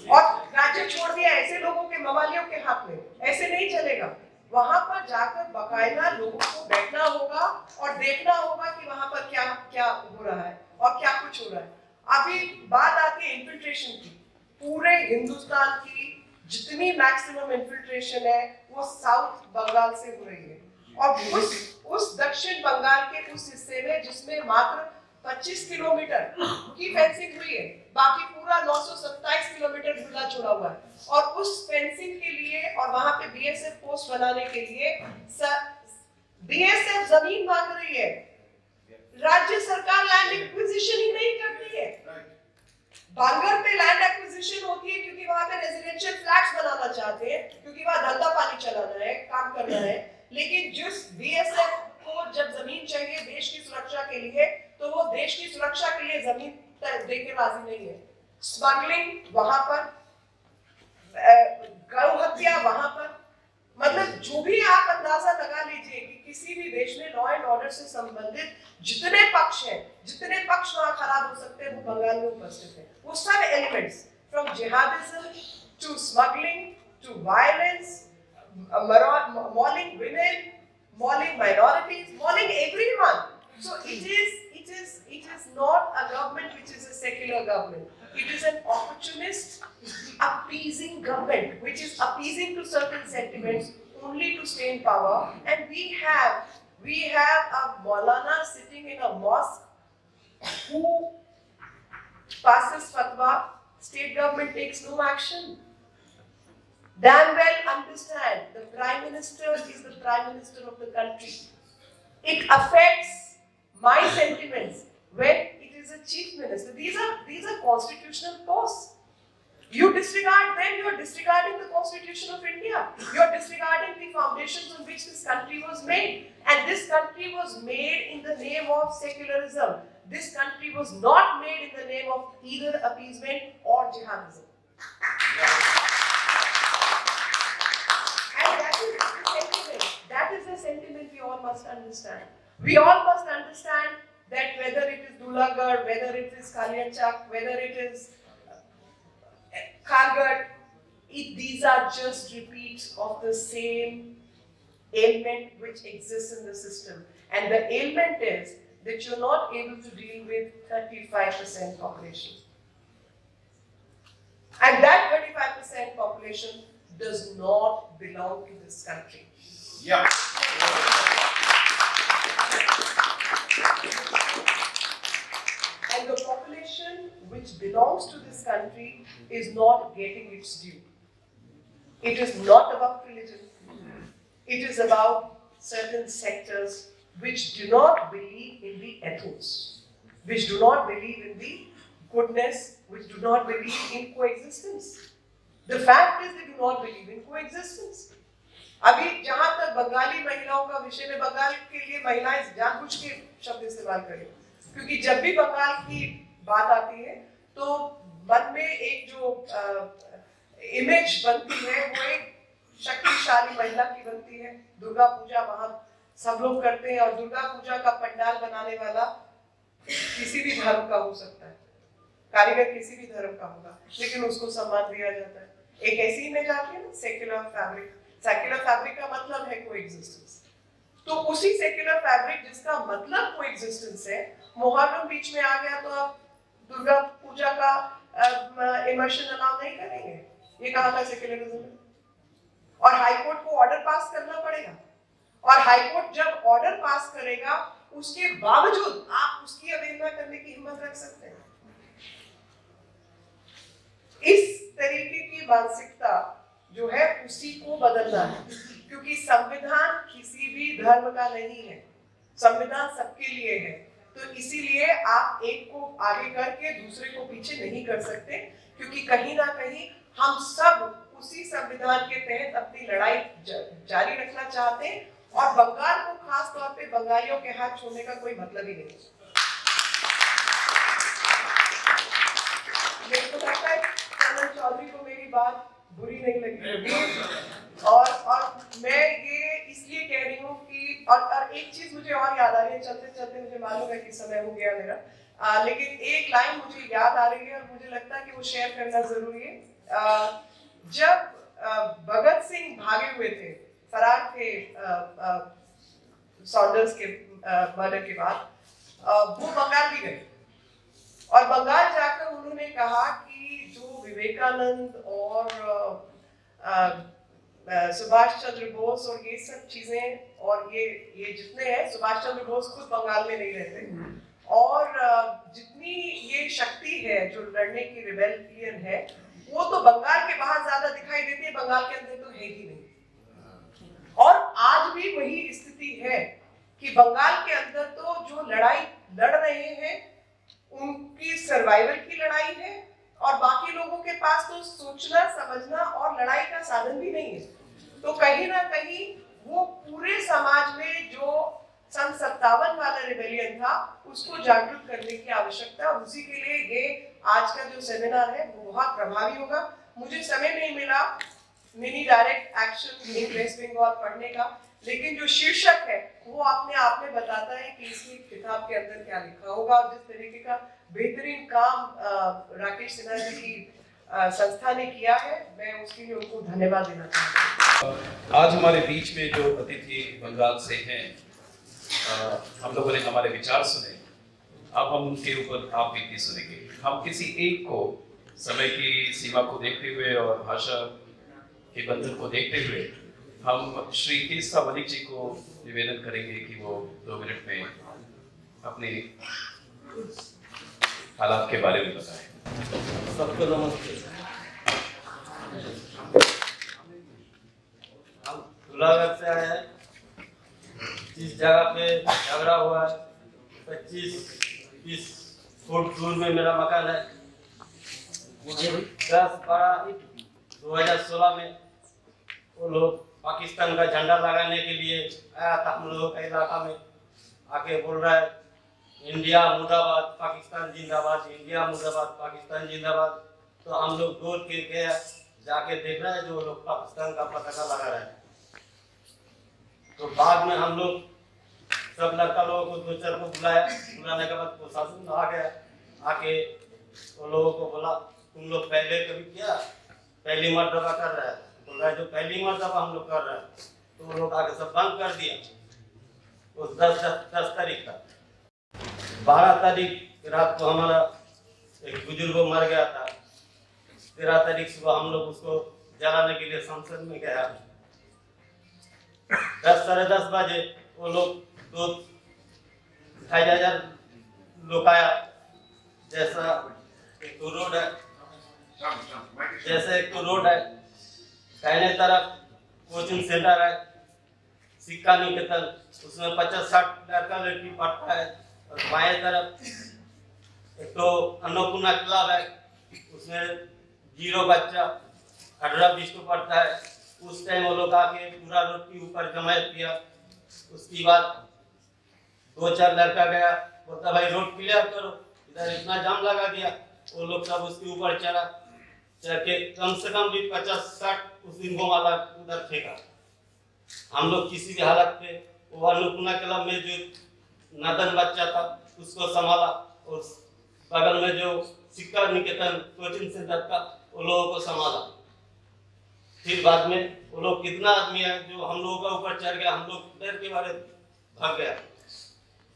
और राज्य छोड़ दिया ऐसे लोगों के, मवालियों के हाथ में। ऐसे नहीं चलेगा। वहां पर जाकर बाकायदा लोगों को बैठना होगा और देखना होगा कि वहां पर क्या क्या हो रहा है और क्या कुछ हो रहा है। अभी बात आती है इन्फिल्ट्रेशन की। पूरे हिंदुस्तान की जितनी मैक्सिमम इन्फिल्ट्रेशन है वो साउथ बंगाल से हो रही है, और उस दक्षिण बंगाल के उस हिस्से में जिसमें मात्र 25 किलोमीटर की फेंसिंग हुई है, बाकी पूरा 927 किलोमीटर खुला छोड़ा हुआ है। और उस फेंसिंग के लिए और वहां पे बीएसएफ पोस्ट बनाने के लिए बीएसएफ जमीन मांग रही है, राज्य सरकार लैंड एक्विजिशन ही नहीं करती है। बांगर पे लैंड एक्विजिशन होती है क्योंकि वहां पे रेजिडेंशियल फ्लैट्स बनाना चाहते हैं, क्योंकि वहां धंधा पानी चलाना है, काम करना है। लेकिन जिस बीएसएफ को जब जमीन चाहिए देश की सुरक्षा के लिए, तो वो देश की सुरक्षा के लिए जमीन देके राजी नहीं है। स्मगलिंग वहां पर, गौ हत्या वहां पर, मतलब जो भी आप अंदाजा लगा लीजिए कि किसी भी देश में लॉ एंड ऑर्डर से संबंधित जितने पक्ष हैं, जितने पक्ष वहां खराब हो सकते हैं, वो बंगाल में उपस्थित है। वो सब elements, from jihadism to smuggling to violence, mauling women, mauling minorities, mauling everyone. So it is not a government which is a secular government. It is an opportunist, appeasing government, which is appeasing to certain sentiments only to stay in power. And we have a Maulana sitting in a mosque who passes fatwa. State government takes no action. Damn well understand, the Prime Minister is the Prime Minister of the country. It affects my sentiments when it is a Chief Minister. These are constitutional posts. You disregard them, you are disregarding the Constitution of India. You are disregarding the foundations on which this country was made. And this country was made in the name of secularism. This country was not made in the name of either appeasement or jihadism. That is the sentiment we all must understand. We all must understand that whether it is Dulagarh, whether it is Kalyanchak, whether it is Kharghar, these are just repeats of the same ailment which exists in the system. And the ailment is that you're not able to deal with 35% population. And that 35% population does not belong to this country. Yeah. And the population which belongs to this country is not getting its due. It is not about religion. It is about certain sectors which do not believe in the ethos, which do not believe in the goodness, which do not believe in coexistence. The fact is they do not believe in coexistence. अभी जहां तक बंगाली महिलाओं का विषय में, बंगाल के लिए महिलाएं जानबूझ के शब्द इस्तेमाल करें, क्योंकि जब भी बंगाल की बात आती है तो मन में एक जो इमेज बनती है वो एक शक्तिशाली महिला की बनती है। दुर्गा पूजा वहां सब लोग करते हैं और दुर्गा पूजा का पंडाल बनाने वाला किसी भी धर्म का हो सकता है, कारीगर किसी भी धर्म का होगा, लेकिन उसको सम्मान दिया जाता है। एक ऐसी इमेज आती है ना, सेक्युलर फैब्रिक। सेक्युलर फैब्रिक का मतलब है कोएग्जिस्टेंस। तो उसी सेक्युलर फैब्रिक जिसका मतलब कोएग्जिस्टेंस है, मुहर्रम बीच में आ गया तो आप दुर्गा पूजा का इमर्शन अलाउ नहीं करेंगे। ये कहाँ का सेक्युलरिज्म है? और हाईकोर्ट को ऑर्डर पास करना पड़ेगा, और हाईकोर्ट जब ऑर्डर पास करेगा उसके बावजूद आप उसकी अवहेलना करने की हिम्मत रख सकते हैं। इस तरीके की मानसिकता जो है उसी को बदलना है, क्योंकि संविधान किसी भी धर्म का नहीं है, संविधान सबके लिए है। तो इसीलिए आप एक को आगे करके दूसरे को पीछे नहीं कर सकते, क्योंकि कहीं ना कहीं हम सब उसी संविधान के तहत अपनी लड़ाई जारी रखना चाहते हैं, और बंगाल को खास तौर पे बंगालियों के हाथ छोड़ने का कोई मतलब ही नहीं। मेरे को लगता है कमल चौधरी को मेरी बात बुरी नहीं लगी, और मैं ये इसलिए कह रही हूँ कि और एक चीज मुझे और याद आ रही है, चलते चलते मुझे मालूम है कि समय हो गया मेरा, लेकिन एक लाइन मुझे याद आ रही है और मुझे लगता है कि वो शेयर करना जरूरी है। जब भगत सिंह भागे हुए थे, फरार थे सॉन्डर्स के मर्डर के बाद, वो बंगाल भी गए, और बंगाल जाकर उन्होंने कहा कि जो विवेकानंद और सुभाष चंद्र बोस और ये सब चीजें और ये जितने हैं, सुभाष चंद्र बोस खुद बंगाल में नहीं रहते, और जितनी ये शक्ति है जो लड़ने की रिबेलियन है, वो तो बंगाल के बाहर ज्यादा दिखाई देती है, बंगाल के अंदर तो है ही नहीं। और आज भी वही स्थिति है कि बंगाल के अंदर तो जो लड़ाई लड़ रहे हैं उनकी सर्वाइवल की लड़ाई है, और बाकी लोगों के पास तो सोचना समझना और लड़ाई का साधन भी नहीं है। तो कहीं ना कहीं वो पूरे समाज में जो सन 57 वाला रिबेलियन था उसको जागरूक करने की आवश्यकता, उसी के लिए ये आज का जो सेमिनार है वो बहुत प्रभावी होगा। मुझे समय नहीं मिला mini direct action in waste Bengal पढ़ने का, लेकिन जो शीर्षक है वो अपने आप में बताता है कि इसकी किताब के अंदर क्या लिखा होगा, और जिस तरीके का बेहतरीन काम राकेश सिन्हा जी की संस्था ने किया है, मैं उसके लिए उनको धन्यवाद देना चाहता हूँ। आज हमारे बीच में जो अतिथि बंगाल से हैं, हम लोगों ने हमारे विचार सुने, अब हम उनके ऊपर आप बीती सुनेंगे। हम किसी एक को समय की सीमा को देखते हुए और भाषा के बंधन को देखते हुए हम श्री केसरा मलिक जी को निवेदन करेंगे कि वो 2 मिनट में अपने हालात के बारे में बताएं। सबको नमस्ते। हम धुलागढ़ से आए हैं। जिस जगह पे झगड़ा हुआ है 25-20 फुट दूर में मेरा मकान है। मुझे 10/12/2016 में वो लोग पाकिस्तान का झंडा लगाने के लिए आया था हम लोगों के इलाका में, आके बोल रहा है इंडिया मुर्दाबाद, पाकिस्तान जिंदाबाद, इंडिया मुर्दाबाद, पाकिस्तान जिंदाबाद। तो हम लोग दौड़ के गए, जाके देख रहे हैं जो लोग पाकिस्तान का पताका लगा रहे हैं। तो बाद में हम लोग सब लड़का लोगों को 2-4 को बुलाया, बुलाने के बाद प्रशासन आ गया, आके वो लोगों को बोला तुम लोग पहले कभी क्या पहली मर्तबा कर रहा है, बोल रहा है जो पहली मर्तबा हम लोग कर रहे हैं, तो वो लोग आगे सब बंद कर दिया। उस 10 तारीख का 12 तारीख रात को हमारा एक बुजुर्ग मर गया था। 13 तारीख सुबह हम लोग उसको जलाने के लिए संसद में गया। 10 साढ़े 10 बजे वो लोग 2-2,500 लोग आया। जैसा एक तो रोड है, जैसे एक तो रोड है, दाहिने तरफ कोचिंग सेंटर है शिक्षा निकेतन, उसमें 50-60 लड़का लड़की पढ़ता है। और बाएं तरफ एक तो अन्नपूर्णा क्लब है, उसमें 0 बच्चा 18-20 को पढ़ता है। उस टाइम वो लोग आके पूरा रोड के ऊपर जमायत किया। उसके बाद 2-4 लड़का गया, बोलता भाई रोड क्लियर करो, इधर इतना जाम लगा दिया। वो लोग सब उसके ऊपर चढ़ के कम से कम भी 50-60 उस दिन गोमाला उधर फेंका। हम लोग किसी भी हालत पे वो अन्नपूर्णा क्लब में जो नादन बच्चा था उसको संभाला, और बगल में जो शिक्षा निकेतन कोचिंग सेंटर था वो लोगों को संभाला। फिर बाद में वो लोग कितना आदमी है जो हम लोगों का ऊपर चढ़ गया, हम लोग डर के मारे भाग गया।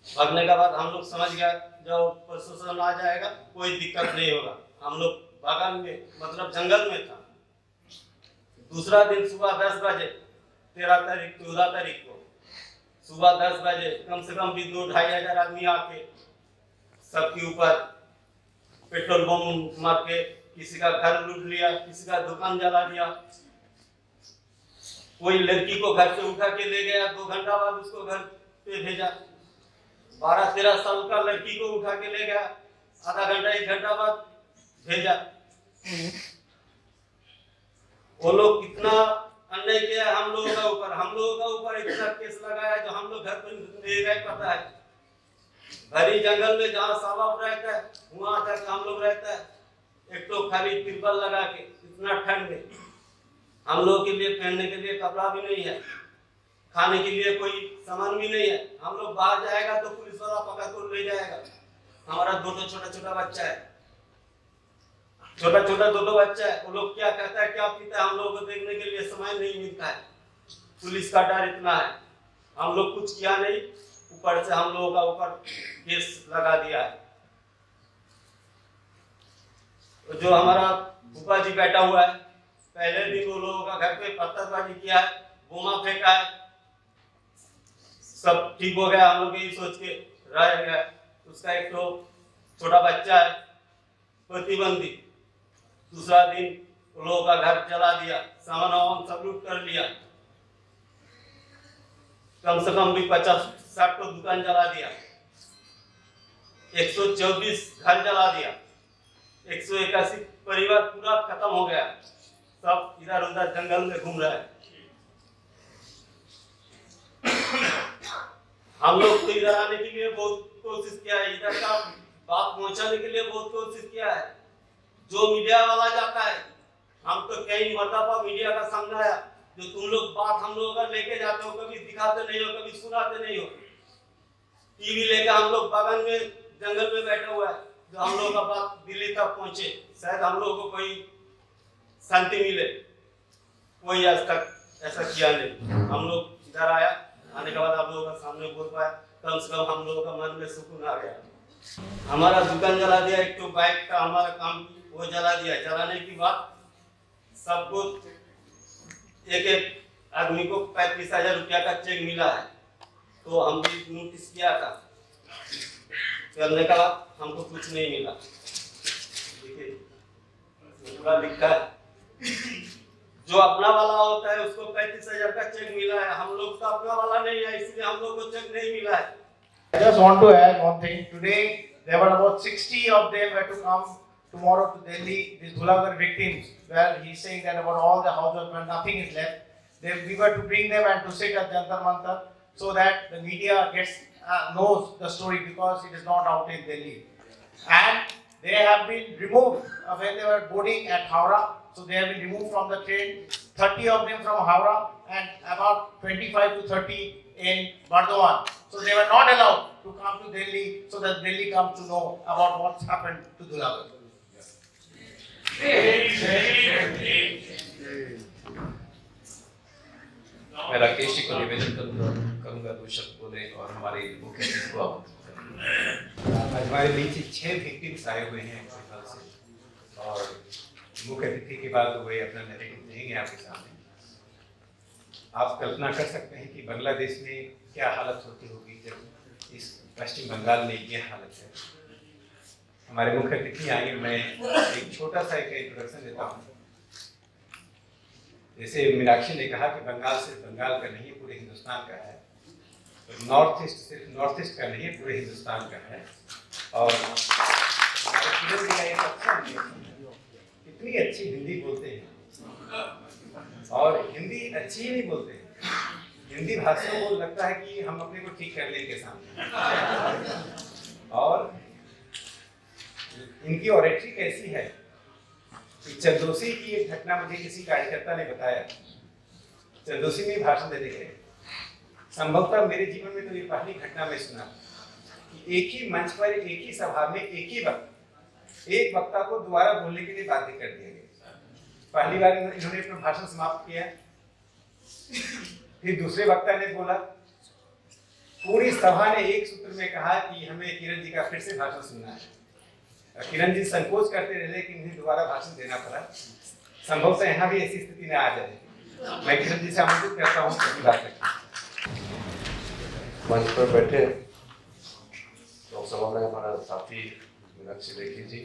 भागने के बाद हम लोग समझ गया जब प्रशासन आ जाएगा कोई दिक्कत नहीं होगा। हम लोग बागान में मतलब जंगल में था। दूसरा दिन सुबह 10 बजे 13 तारीख 14 तारीख को सुबह 10 बजे कम से कम भी 2-2.5 हजार आदमी आके सबके ऊपर पेट्रोल बम मार के किसी का घर लूट लिया, किसी का दुकान जला दिया। कोई लड़की को घर से उठा के ले गया, 2 घंटा बाद उसको घर पे भेजा। 12-13 साल का लड़की को उठा के ले गया, आधा घंटा 1 घंटा बाद भेजा। वो लोग कितना अन्याय किया है हम लोगों का ऊपर इतना केस लगाया जो हम लोग घर पे नहीं रह पाता है। भरी जंगल में जहाँ साहब रहता है वहां तक हम लोग रहता है। एक तो खाली तिरपल लगा के इतना ठंड में, हम लोगों के लिए पहनने के लिए कपड़ा भी नहीं है, खाने के लिए कोई सामान भी नहीं है। हम लोग बाहर जाएगा तो पुलिस वाला पकड़ कर ले जाएगा। हमारा 2 छोटा बच्चा है, छोटा 2 बच्चा है। वो लोग क्या कहता है क्या पीता है हम लोगों को देखने के लिए समय नहीं मिलता है। पुलिस का डर इतना है, हम लोग कुछ किया नहीं, ऊपर से हम लोगों का ऊपर केस लगा दिया है। तो जो हमारा फूफा जी बैठा हुआ है, पहले दिन वो लोगों का घर पे पत्थरबाजी किया है, बोमा फेंका है, सब ठीक हो गया। हम लोग यही सोच के रह गए। उसका एक तो छोटा बच्चा है प्रतिबंधी। दूसरा दिन वो लोगों का घर जला दिया, सामान सब लूट कर लिया। कम से कम भी 50-60 को दुकान जला दिया, 124 घर जला दिया, 181 परिवार पूरा खत्म हो गया। सब इधर उधर जंगल में घूम रहा है। हम लोग तो इधर आने के लिए बहुत कोशिश किया है, इधर का बात पहुंचाने के लिए बहुत कोशिश किया है। जो मीडिया वाला जाता है, हम तो कई मर्तबा मीडिया का सामने आया, जो तुम लोग बात हम लोग अगर लेके जाते हो कभी दिखाते नहीं हो, कभी सुनाते नहीं हो। टीवी लेके हम लोग बागान में जंगल में बैठे हुआ है, जो हम लोग का बात दिल्ली तक पहुंचे, शायद हम लोग को कोई शांति मिले। कोई आज तक ऐसा किया नहीं। हम लोग इधर आया, आने के बाद आप लोगों का सामने बोल पाया, कम से कम हम लोगों का मन में सुकून आ गया। हमारा दुकान जला दिया, एक तो बाइक का हमारा काम वो जला दिया। जलाने के बाद सबको एक आदमी को 35,000 रुपया का चेक मिला है, तो हम भी नोटिस किया था। करने का बाद हमको कुछ नहीं मिला। देखिए पूरा लिखा है, जो अपना वाला होता है उसको 35,000 का चेक मिला है। हम लोग का अपना वाला नहीं है, इसलिए हम लोग को चेक नहीं मिला है। I just want to add one thing. Today there were about 60 of them were to come tomorrow to Delhi. These Dhulagarh victims, where he's saying that about all the houses when nothing is left. We were to bring them and to sit at Jantar Mantar so that the media knows the story, because it is not out in Delhi. And they have been removed when they were boarding at Howrah. So they have been removed from the train. 30 of them from Howrah and about 25 to 30 in Bardhaman. So they were not allowed to come to Delhi, so that Delhi comes to know about what's happened to Dhulagarh. मैं राकेश जी को निवेदन करूंगा 2 शब्द बोले और हमारे मुख्य अतिथि को आमंत्रित करूंगा। आज हमारे बीच 6 विक्टिम्स आए हुए हैं नेपाल से और मुख्य अतिथि के बाद वे अपना नैरेटिव देंगे आपके सामने। आप कल्पना कर सकते हैं कि बांग्लादेश में क्या हालत होती होगी जब इस पश्चिम बंगाल में ये हालत है। हमारे मुख्य अतिथि आएंगे, मैं एक छोटा सा एक इंट्रोडक्शन देता हूँ। जैसे मीनाक्षी ने कहा कि बंगाल सिर्फ बंगाल का नहीं पूरे हिंदुस्तान का है, तो नॉर्थ ईस्ट सिर्फ नॉर्थ ईस्ट का नहीं पूरे हिंदुस्तान का है। और हमारे किरण जी का एक अच्छा कितनी अच्छी हिंदी बोलते हैं और हिंदी अच्छी ही नहीं बोलते हैं, हिंदी भाषा को लगता है कि हम अपने को ठीक कर लेंगे सामने। और इनकी ऑरेटरी कैसी है, चंदोसी की एक घटना मुझे किसी कार्यकर्ता ने बताया। चंदोसी में भाषण देने गए, संभवतः मेरे जीवन में तो ये पहली घटना मैं सुना कि एक ही मंच पर एक ही सभा में एक ही वक्त एक वक्ता को दोबारा बोलने के लिए बाध्य कर दिया गया। पहली बार इन्होंने अपना भाषण समाप्त किया, फिर दूसरे वक्ता ने बोला, पूरी सभा ने एक सूत्र में कहा कि हमें किरण जी का फिर से भाषण सुनना है। किरण जी संकोच करते रहे लेकिन इन्हें दोबारा भाषण देना पड़ा। संभवतः यहाँ भी ऐसी स्थिति न आ जाए। मैं किरण जी से आमंत्रित करता हूँ कि बात करें। मंच पर बैठे लोकसभा में हमारा साथी मीनाक्षी लेखी जी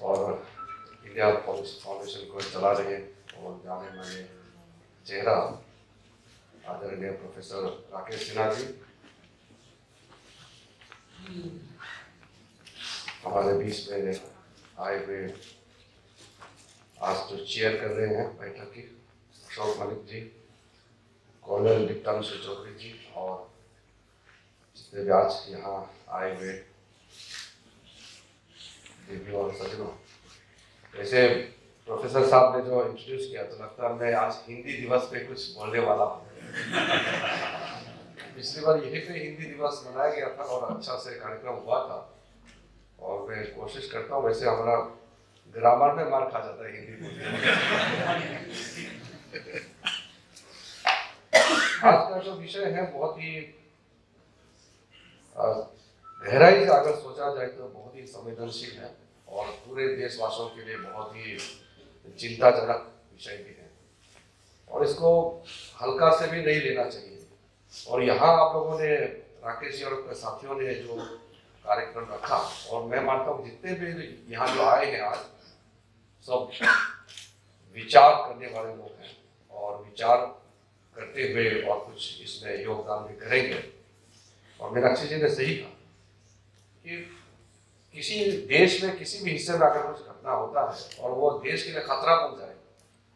और इंडिया फाउंडेशन को चला रहे और जाने माने चेहरा आदरणीय प्रोफेसर राकेश सिन्हा जी, हमारे बीच में आए हुए आज जो चेयर कर रहे हैं बैठक की अशोक मलिक जी, कर्नल दीप्तांशु चौधरी जी और जितने भी आज यहाँ आए हुए देवियों और सज्जनों। वैसे प्रोफेसर साहब ने जो इंट्रोड्यूस किया तो लगता है मैं आज हिंदी दिवस पे कुछ बोलने वाला हूँ। पिछली बार यही पे हिंदी दिवस मनाया गया था और अच्छा से कार्यक्रम हुआ था और मैं कोशिश करता हूँ, वैसे हमारा ग्रामर में मार खा जाता है हिंदी बोलते। आज का जो विषय है बहुत ही गहराई से अगर सोचा जाए तो बहुत ही संवेदनशील है और पूरे देशवासियों के लिए बहुत ही चिंताजनक विषय भी है और इसको हल्का से भी नहीं लेना चाहिए। और यहाँ आप लोगों ने, राकेश जी और साथियों ने जो कार्यक्रम रखा और मैं मानता हूँ जितने भी यहाँ जो आए हैं आज सब विचार करने वाले लोग हैं और विचार करते हुए और कुछ इसमें योगदान भी करेंगे। और मीनाक्षी जी ने सही कहा कि किसी देश में किसी भी हिस्से में अगर कुछ घटना होता है और वो देश के लिए खतरा बन जाए,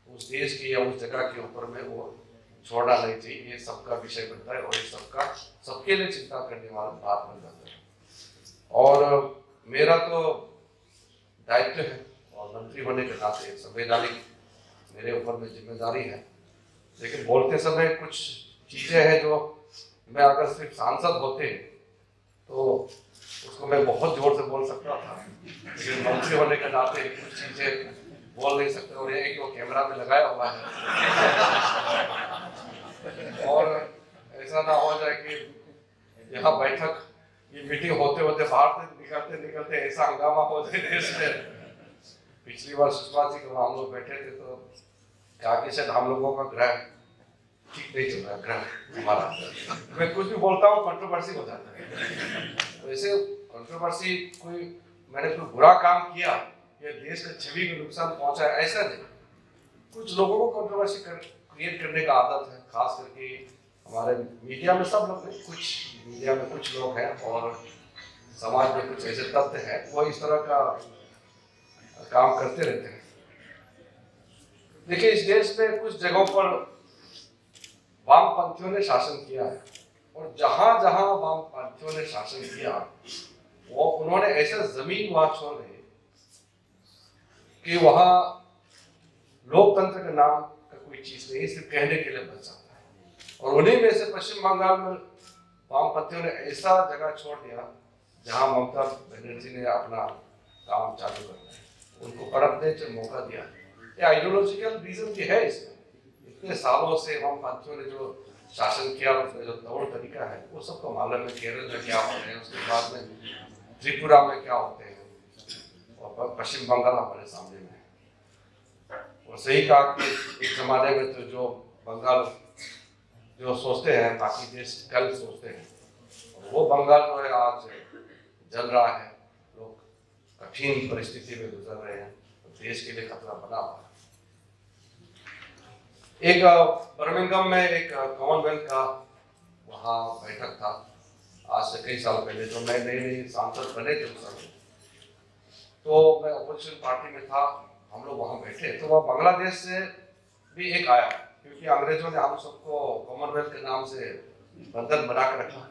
उस देश की या उस जगह के ऊपर में वो छोड़ना नहीं चाहिए। ये सबका विषय बनता है और ये सबके लिए चिंता करने वाला बात बन जाता है। और मेरा तो दायित्व है और मंत्री होने के नाते संवैधानिक मेरे ऊपर में जिम्मेदारी है, लेकिन बोलते समय कुछ चीजें हैं जो मैं अगर सिर्फ सांसद होते तो उसको मैं बहुत जोर से बोल सकता था, लेकिन मंत्री होने के नाते कुछ चीजें बोल नहीं सकते और ये वो कैमरा में लगाया हुआ है और ऐसा ना हो जाए कि यहाँ बैठक ये मीटिंग होते होते बाहर से निकलते ऐसा हंगामा हो जाए देश में। पिछली बार सुषमा जी को हम लोग बैठे थे तो कहा कि शायद हम लोगों का ग्रह ठीक नहीं चल रहा, ग्रह हमारा, मैं कुछ भी बोलता हूँ कंट्रोवर्सी हो जाता है। वैसे कंट्रोवर्सी मैंने कोई बुरा काम किया या देश का छवि को नुकसान पहुंचा है ऐसा नहीं, कुछ लोगों को कंट्रोवर्सी क्रिएट करने का आदत है, खास करके हमारे मीडिया में सब लोग नहीं, कुछ मीडिया में कुछ लोग हैं और समाज में कुछ ऐसे तथ्य हैं वो इस तरह का काम करते रहते हैं। देखिए इस देश में कुछ जगहों पर वामपंथियों ने शासन किया है और जहां जहां वामपंथियों ने शासन किया वो उन्होंने ऐसे जमीन वहां छोड़ दी कि वहां लोकतंत्र के नाम का कोई चीज नहीं, सिर्फ कहने के लिए बच जाता है। और उन्हीं में से पश्चिम बंगाल में वामपंथियों ने ऐसा जगह छोड़ दिया जहां ममता बनर्जी ने अपना काम चालू करना है, उनको पनपने का मौका दिया। ये आइडियोलॉजिकल रीजन भी है इसमें। इतने सालों से वामपंथियों ने जो शासन किया, उसका जो तौर तरीका है वो सबको मालूम है। केरल में क्या होते हैं, उसके बाद में त्रिपुरा में क्या होते हैं, और पश्चिम बंगाल हमारे सामने में है। और सही कहा कि एक जमाने में तो जो बंगाल जो सोचते हैं बाकी देश कल सोचते हैं, और वो बंगाल जो है आज जल रहा है, लोग कठिन परिस्थिति में गुजर रहे हैं, तो देश के लिए खतरा बना हुआ है। एक बर्मिंघम में एक कॉमनवेल्थ का वहाँ बैठक था आज से कई साल पहले, तो मैं नए सांसद बने थे उस समय, तो मैं अपोजिशन पार्टी में था। हम लोग वहाँ बैठे तो वह बांग्लादेश से भी एक आया, क्योंकि अंग्रेजों ने हम सबको कॉमनवेल्थ के नाम से बंधन बना कर रखा।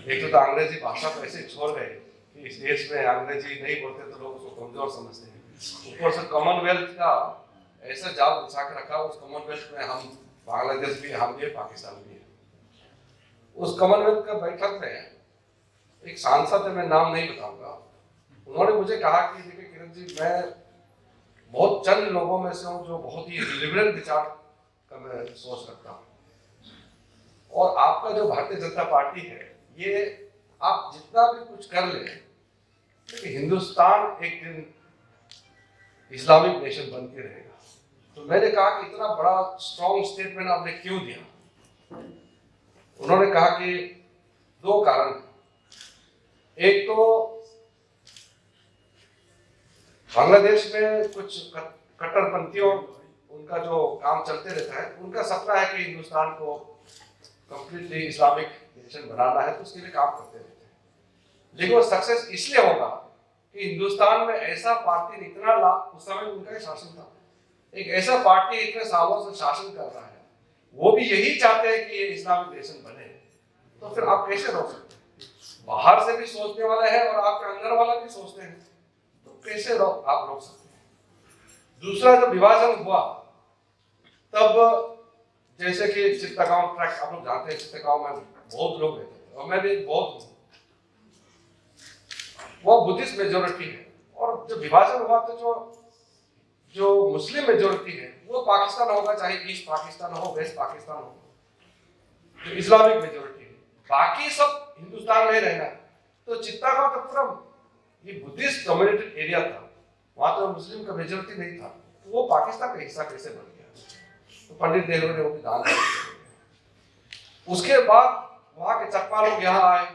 एक तो अंग्रेजी भाषा को ऐसे छोड़ गए कि इस देश में अंग्रेजी नहीं बोलते तो लोग उसको कमजोर समझते हैं। ऊपर से कॉमनवेल्थ का ऐसा जाल बिछा कर रखा, उस कॉमनवेल्थ में हम बांग्लादेश भी, हम भी, पाकिस्तान भी है। उस कॉमनवेल्थ का बैठक में एक सांसद है, मैं नाम नहीं बताऊंगा, उन्होंने मुझे कहा कि देखिए किरण जी, मैं बहुत चंद लोगों में से हूँ जो बहुत ही लिबरल विचार का मैं सोच रखता हूँ, और आपका जो भारतीय जनता पार्टी है, ये आप जितना भी कुछ कर ले, लेकिन हिंदुस्तान एक दिन इस्लामिक नेशन बन के रहेगा। तो मैंने कहा कि इतना बड़ा स्ट्रॉन्ग स्टेटमेंट आपने क्यों दिया? उन्होंने कहा कि दो कारण। एक तो बांग्लादेश में कुछ कट्टरपंथियों, उनका जो काम चलते रहता है, उनका सपना है कि हिंदुस्तान को कंप्लीटली इस्लामिक नेशन बनाना है, तो उसके लिए काम करते रहते हैं। लेकिन वो सक्सेस इसलिए होगा कि हिंदुस्तान में ऐसा पार्टी इतना उस समय उनका ही शासन था, एक ऐसा पार्टी इतने सालों से शासन कर रहा है, वो भी यही चाहते हैं कि ये इस्लामिक नेशन बने, तो फिर आप कैसे रोक सकते हैं? बाहर से भी सोचने वाला है और आपके अंदर वाला भी सोचते हैं, तो कैसे आप रोक सकते हैं? दूसरा, जब विभाजन हुआ तब जैसे कि चित्तगांव ट्रैक, आप लोग जानते हैं, चित्तगांव में बहुत लोग रहते थे, और मैं भी बहुत, वो बुद्धिस्ट मेजोरिटी है, और जब विभाजन हुआ तो जो मुस्लिम मेजोरिटी है वो पाकिस्तान होगा, चाहे ईस्ट पाकिस्तान हो, वेस्ट पाकिस्तान हो, जो इस्लामिक मेजोरिटी है, बाकी सब हिंदुस्तान में रहना। तो चित्तगांव तो पूरा ये बुद्धिस्ट डोमिनेटेड एरिया था, वहां तो मुस्लिम का मेजोरिटी नहीं था, तो वो पाकिस्तान का हिस्सा कैसे बन गया? तो पंडित नेहरू ने वो भी दान किया। उसके बाद वहां के चकमा लोग यहाँ आए,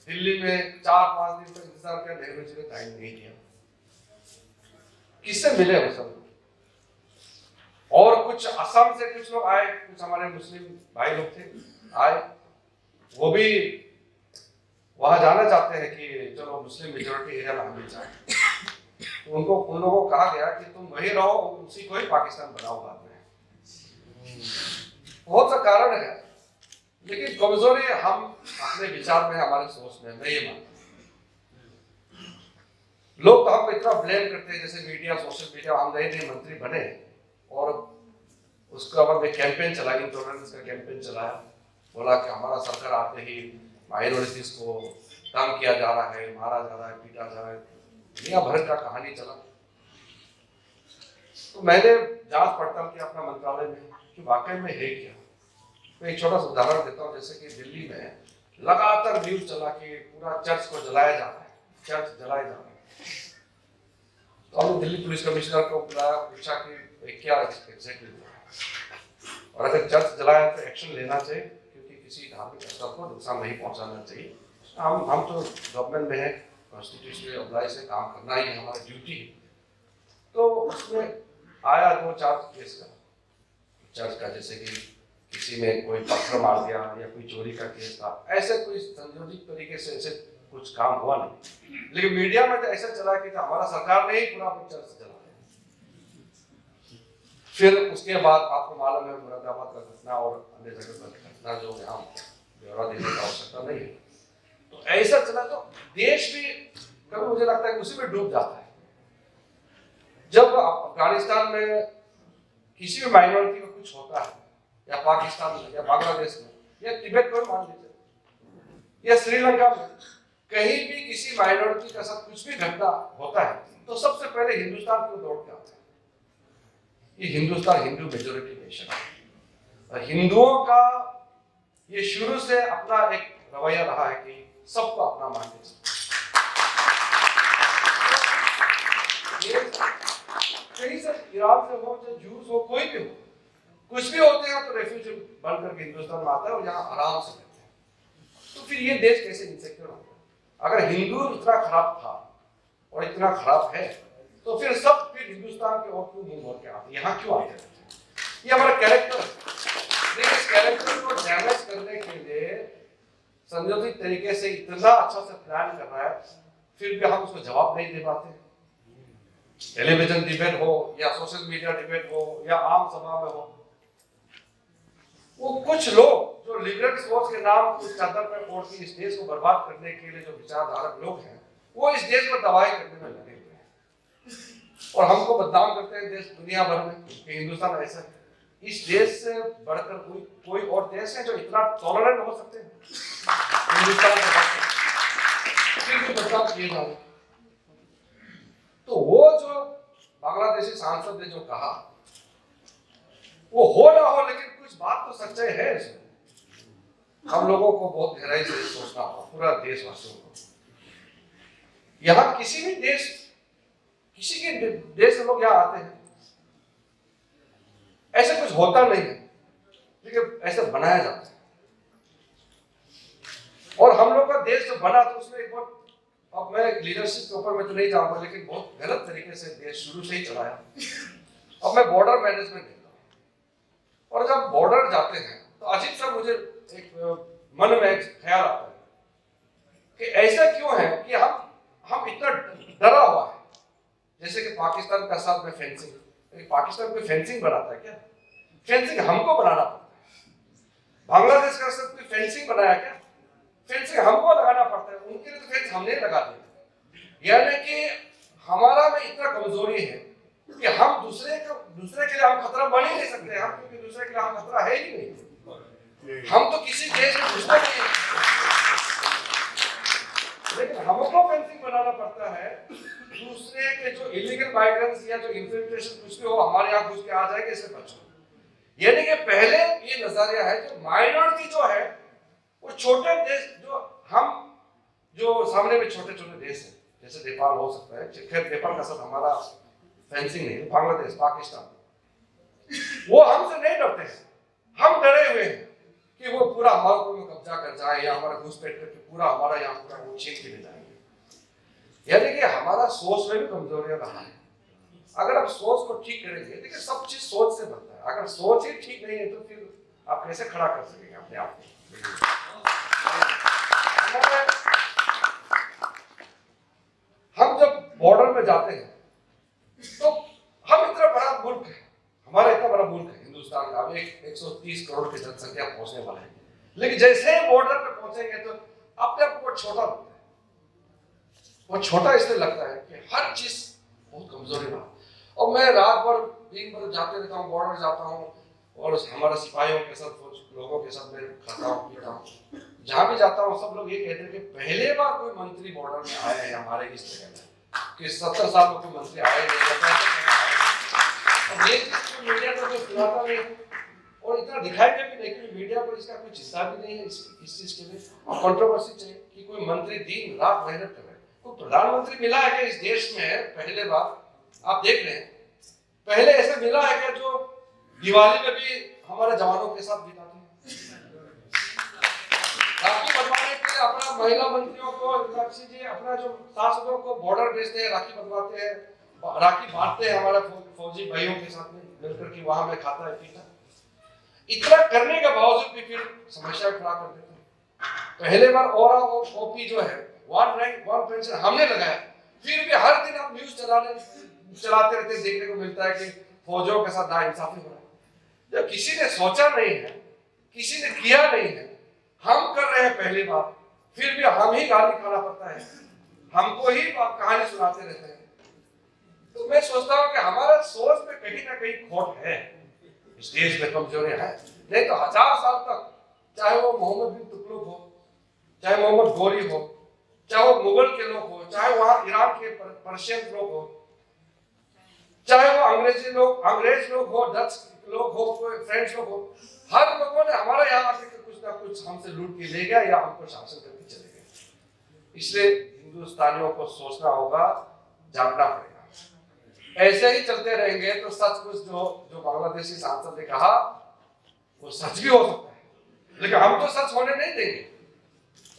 दिल्ली में 4-5 दिन तक इंतजार किया, नेहरू जी ने टाइम नहीं दिया। किससे मिले वो सब? और कुछ असम से कुछ लोग आए, कुछ हमारे मुस्लिम भाई लोग थे आए, वो भी वहां जाना चाहते हैं कि चलो मुस्लिम मेजोरिटी एरिया में हम भी जाएं। तो उन लोगों को कहा गया कि तुम वही रहो, उसी को ही पाकिस्तान बनाओ बाद में। बहुत सा कारण है, लेकिन कमजोरी हम अपने विचार में, हमारे सोच में, मैं ये मानता हूं। लोग तो हमको इतना ब्लेम करते हैं, जैसे मीडिया, सोशल मीडिया, हम नए मंत्री बने और उसका बाद में कैंपेन चला, इंटॉलरेंस का कैंपेन चलाया, बोला कि हमारा सरकार आते ही माइनॉरिटीज को तंग किया जा रहा है, मारा जा रहा है, पीटा जा रहा है, दुनिया भर का कहानी चला। तो मैंने जांच पड़ताल किया अपना मंत्रालय में कि वाकई में है क्या। तो एक छोटा सा उदाहरण देता हूँ, जैसे कि दिल्ली में लगातार न्यूज चला कि पूरा चर्च को जलाया जा रहा है, चर्च जलाया जा रहा है। तो हमने दिल्ली पुलिस कमिश्नर को बुलाया, पूछा कि क्या एग्जैक्टली हुआ है, और अगर चर्च जलाया तो एक्शन लेना चाहिए, क्योंकि किसी धार्मिक स्थल को नुकसान नहीं पहुंचाना चाहिए। हम तो गवर्नमेंट में है, कॉन्स्टिट्यूशनल अप्लाई से काम करना ही हमारा ड्यूटी है। तो उसमें आया 2-4 केस का चर्च का, जैसे कि किसी में कोई पत्थर मार दिया या कोई चोरी का केस था, ऐसे कोई संयोजित तरीके से ऐसे कुछ काम हुआ नहीं। लेकिन मीडिया में तो ऐसा चला कि हमारा सरकार ने ही पूरा चर्च जलाया। फिर उसके बाद आपको मालूम है मुरादाबाद का घटना और अन्य जगह का घटना, जो यहाँ ब्यौरा देने की आवश्यकता नहीं है। तो ऐसा चला तो देश भी कभी मुझे लगता है उसी में डूब जाता है। जब अफगानिस्तान में किसी भी माइनॉरिटी को कुछ होता है, या पाकिस्तान में, या बांग्लादेश में, या तिब्बत में मान लीजिए, या श्रीलंका में, कहीं भी किसी माइनॉरिटी का साथ कुछ भी घटना होता है तो सबसे पहले हिंदुस्तान की ओर दौड़ के आते हैं। ये हिंदुस्तान हिंदू मेजोरिटी नेशन है और हिंदुओं का ये शुरू से अपना एक रवैया रहा है कि सबको अपना मान के चलना। कहीं से ईरान से हो चाहे जूस हो कोई भी हो, कुछ भी होते हैं तो रेफ्यूजी बन करके हिंदुस्तान में आता है और यहाँ आराम से रहते हैं। तो फिर ये देश कैसे इनसिक्योर हो गया? अगर हिंदू इतना खराब था और इतना खराब है तो फिर सब फिर हिंदुस्तान के और क्यों नहीं मोड़ के आते, यहाँ क्यों आते रहते? ये हमारा कैरेक्टर, लेकिन इस कैरेक्टर को डैमेज करने के लिए संयोजित तरीके से इतना अच्छा से प्लान कर रहा है, फिर भी हम उसको जवाब नहीं दे पाते। टेलीविजन डिबेट हो या सोशल मीडिया डिबेट हो या आम सभा में हो, वो कुछ लोग जो लिबरल सोच के नाम कुछ चादर पर ओढ़ के इस देश को बर्बाद करने के लिए जो विचारधारक लोग हैं, वो इस देश को दबाई करने में लगे हुए हैं और हमको बदनाम करते हैं देश दुनिया भर में कि हिंदुस्तान ऐसा है। इस देश से बढ़कर कोई और देश है जो इतना टॉलरेंट हो सकते हैं? हिंदुस्तान से बढ़कर फिर भी बदनाम किए जा रहे। तो वो जो बांग्लादेशी सांसद ने जो कहा वो हो ना हो, लेकिन कुछ बात तो सच्चाई है इसमें। हम लोगों को बहुत गहराई से सोचना होगा, पूरा देशवासियों को। यहाँ किसी भी देश, किसी के देश से लोग यहाँ आते हैं, ऐसा कुछ होता नहीं है, लेकिन ऐसा बनाया जाता है। और हम लोग का देश जो बना तो उसमें एक बहुत, अब मैं लीडरशिप के ऊपर में तो नहीं जाऊंगा, लेकिन बहुत गलत तरीके से देश शुरू से ही चलाया। अब मैं बॉर्डर मैनेजमेंट देखता हूँ और जब बॉर्डर जाते हैं तो अजीब सा मुझे एक मन में एक ख्याल आता है कि ऐसा क्यों है कि हम इतना डरा हुआ है। जैसे कि पाकिस्तान का साथ में फेंसिंग, पाकिस्तान कोई फेंसिंग बनाता है क्या? फेंसिंग हमको बनाना पड़ता है। बांग्लादेश का साथ कोई फेंसिंग बनाया क्या? फेंसिंग हमको लगाना पड़ता है। उनके लिए तो फेंस हमने लगा दिया। यानी कि हमारा में इतना कमजोरी है कि हम दूसरे के लिए हम खतरा बन ही नहीं सकते। हम क्योंकि दूसरे के लिए हम खतरा है ही नहीं। हम तो किसी देश में घुसते नहीं, लेकिन हमको फेंसिंग बनाना पड़ता है दूसरे के जो इलीगल माइग्रेंट्स या जो इन्फिल्ट्रेशन कुछ भी हो हमारे यहाँ घुस के आ जाएंगे, इससे बचो। यानी कि पहले ये नजरिया है जो माइनॉरिटी जो है वो छोटे देश, जो सामने में छोटे छोटे देश है, जैसे नेपाल हो सकता है, खैर नेपाल का साथ हमारा फेंसिंग नहीं, बांग्लादेश, पाकिस्तान, वो हमसे नहीं डरते हैं। हम डरे हुए हैं कि वो पूरा हमारे ऊपर कब्जा कर जाए या हमारा घुसपैठ करके पूरा हमारा यहाँ पूरा वो छीन के ले जाएंगे। यानी कि हमारा सोच में भी कमजोरियां रहा है। अगर आप सोच को ठीक करेंगे, देखिए सब चीज सोच से बनता है। अगर सोच ही ठीक नहीं है तो फिर आप कैसे खड़ा कर सकेंगे अपने आप को? हम जब बॉर्डर में जाते हैं तो हम इतना बड़ा मुल्क है, हमारा इतना बड़ा मुल्क है हिंदुस्तान का, 130 करोड़ की जनसंख्या पहुंचने वाला है, लेकिन जैसे ही बॉर्डर पे पहुंचेंगे तो अपने आप को छोटा लगता है। वो छोटा इसलिए लगता है कि हर चीज बहुत कमजोरी रहा। और मैं रात भर दिन भर जाते रहता हूँ, बॉर्डर जाता हूँ और हमारा सिपाहियों के साथ, लोगों के साथ मैं खाता हूँ पीता हूँ। जहाँ भी जाता हूँ सब लोग ये कहते हैं कि पहले बार कोई मंत्री बॉर्डर में आए हैं हमारे इस जगह में, कि 70 साल में कोई मंत्री आए नहीं। ये चीज मीडिया को जो सुनाता नहीं और इतना दिखाएंगे भी नहीं कि मीडिया को इसका कोई चिंता भी नहीं है इस चीज के लिए। और कंट्रोवर्सी चाहिए कि कोई मंत्री दिन रात मेहनत कर रहे हैं। कोई प्रधानमंत्री मिला है कि इस देश में पहले बार आप देख रहे हैं, पहले ऐसा मिला है कि जो दिवाली में भी हमारे जवानों के साथ बिताते हैं, राखी बंधवाने के लिए अपना महिला मंत्रियों को, लक्ष्मी जी अपना जो सांसदों को बॉर्डर भेजते हैं, राखी बंधवाते हैं, राखी बांटते हैं हमारे फौजी भाइयों के साथ में मिलकर के, वहां में खाता है पीता। इतना करने के बावजूद भी फिर समस्या खड़ा कर देते हैं। पहले बार और ओपी जो है 1 रैंक 1 पेंशन हमने लगाया, फिर भी हर दिन आप न्यूज चलाते रहते, देखने को मिलता है कि फौजियों के साथ नाइंसाफी हो रहा है। जब किसी ने सोचा नहीं है, किसी ने किया नहीं है, हम कर रहे हैं पहली बार, फिर भी हम ही गाली खाना पड़ता है, हमको ही कहानी सुनाते रहते हैं। तो मैं सोचता हूँ कि हमारा सोच में कहीं ना कहीं खोट है, इस देश में कमजोरी है। नहीं तो 1000 साल तक, चाहे वो मोहम्मद बिन तुगलक हो, चाहे मोहम्मद गोरी हो, चाहे वो मुगल के लोग हो, चाहे वहां ईरान के पर्शियन लोग हो, चाहे वो अंग्रेज लोग हो, डच लोग हो, फ्रेंच लोग हो, हर लोगों ने हमारे यहाँ आके कुछ ना कुछ हमसे लूट के ले गया या हमको शासन करके चले गए। इसलिए हिंदुस्तानियों को सोचना होगा, जागना पड़ेगा। ऐसे ही चलते रहेंगे तो सचमुच जो बांग्लादेशी सांसद ने कहा वो सच भी हो सकता है, लेकिन हम तो सच होने नहीं देंगे।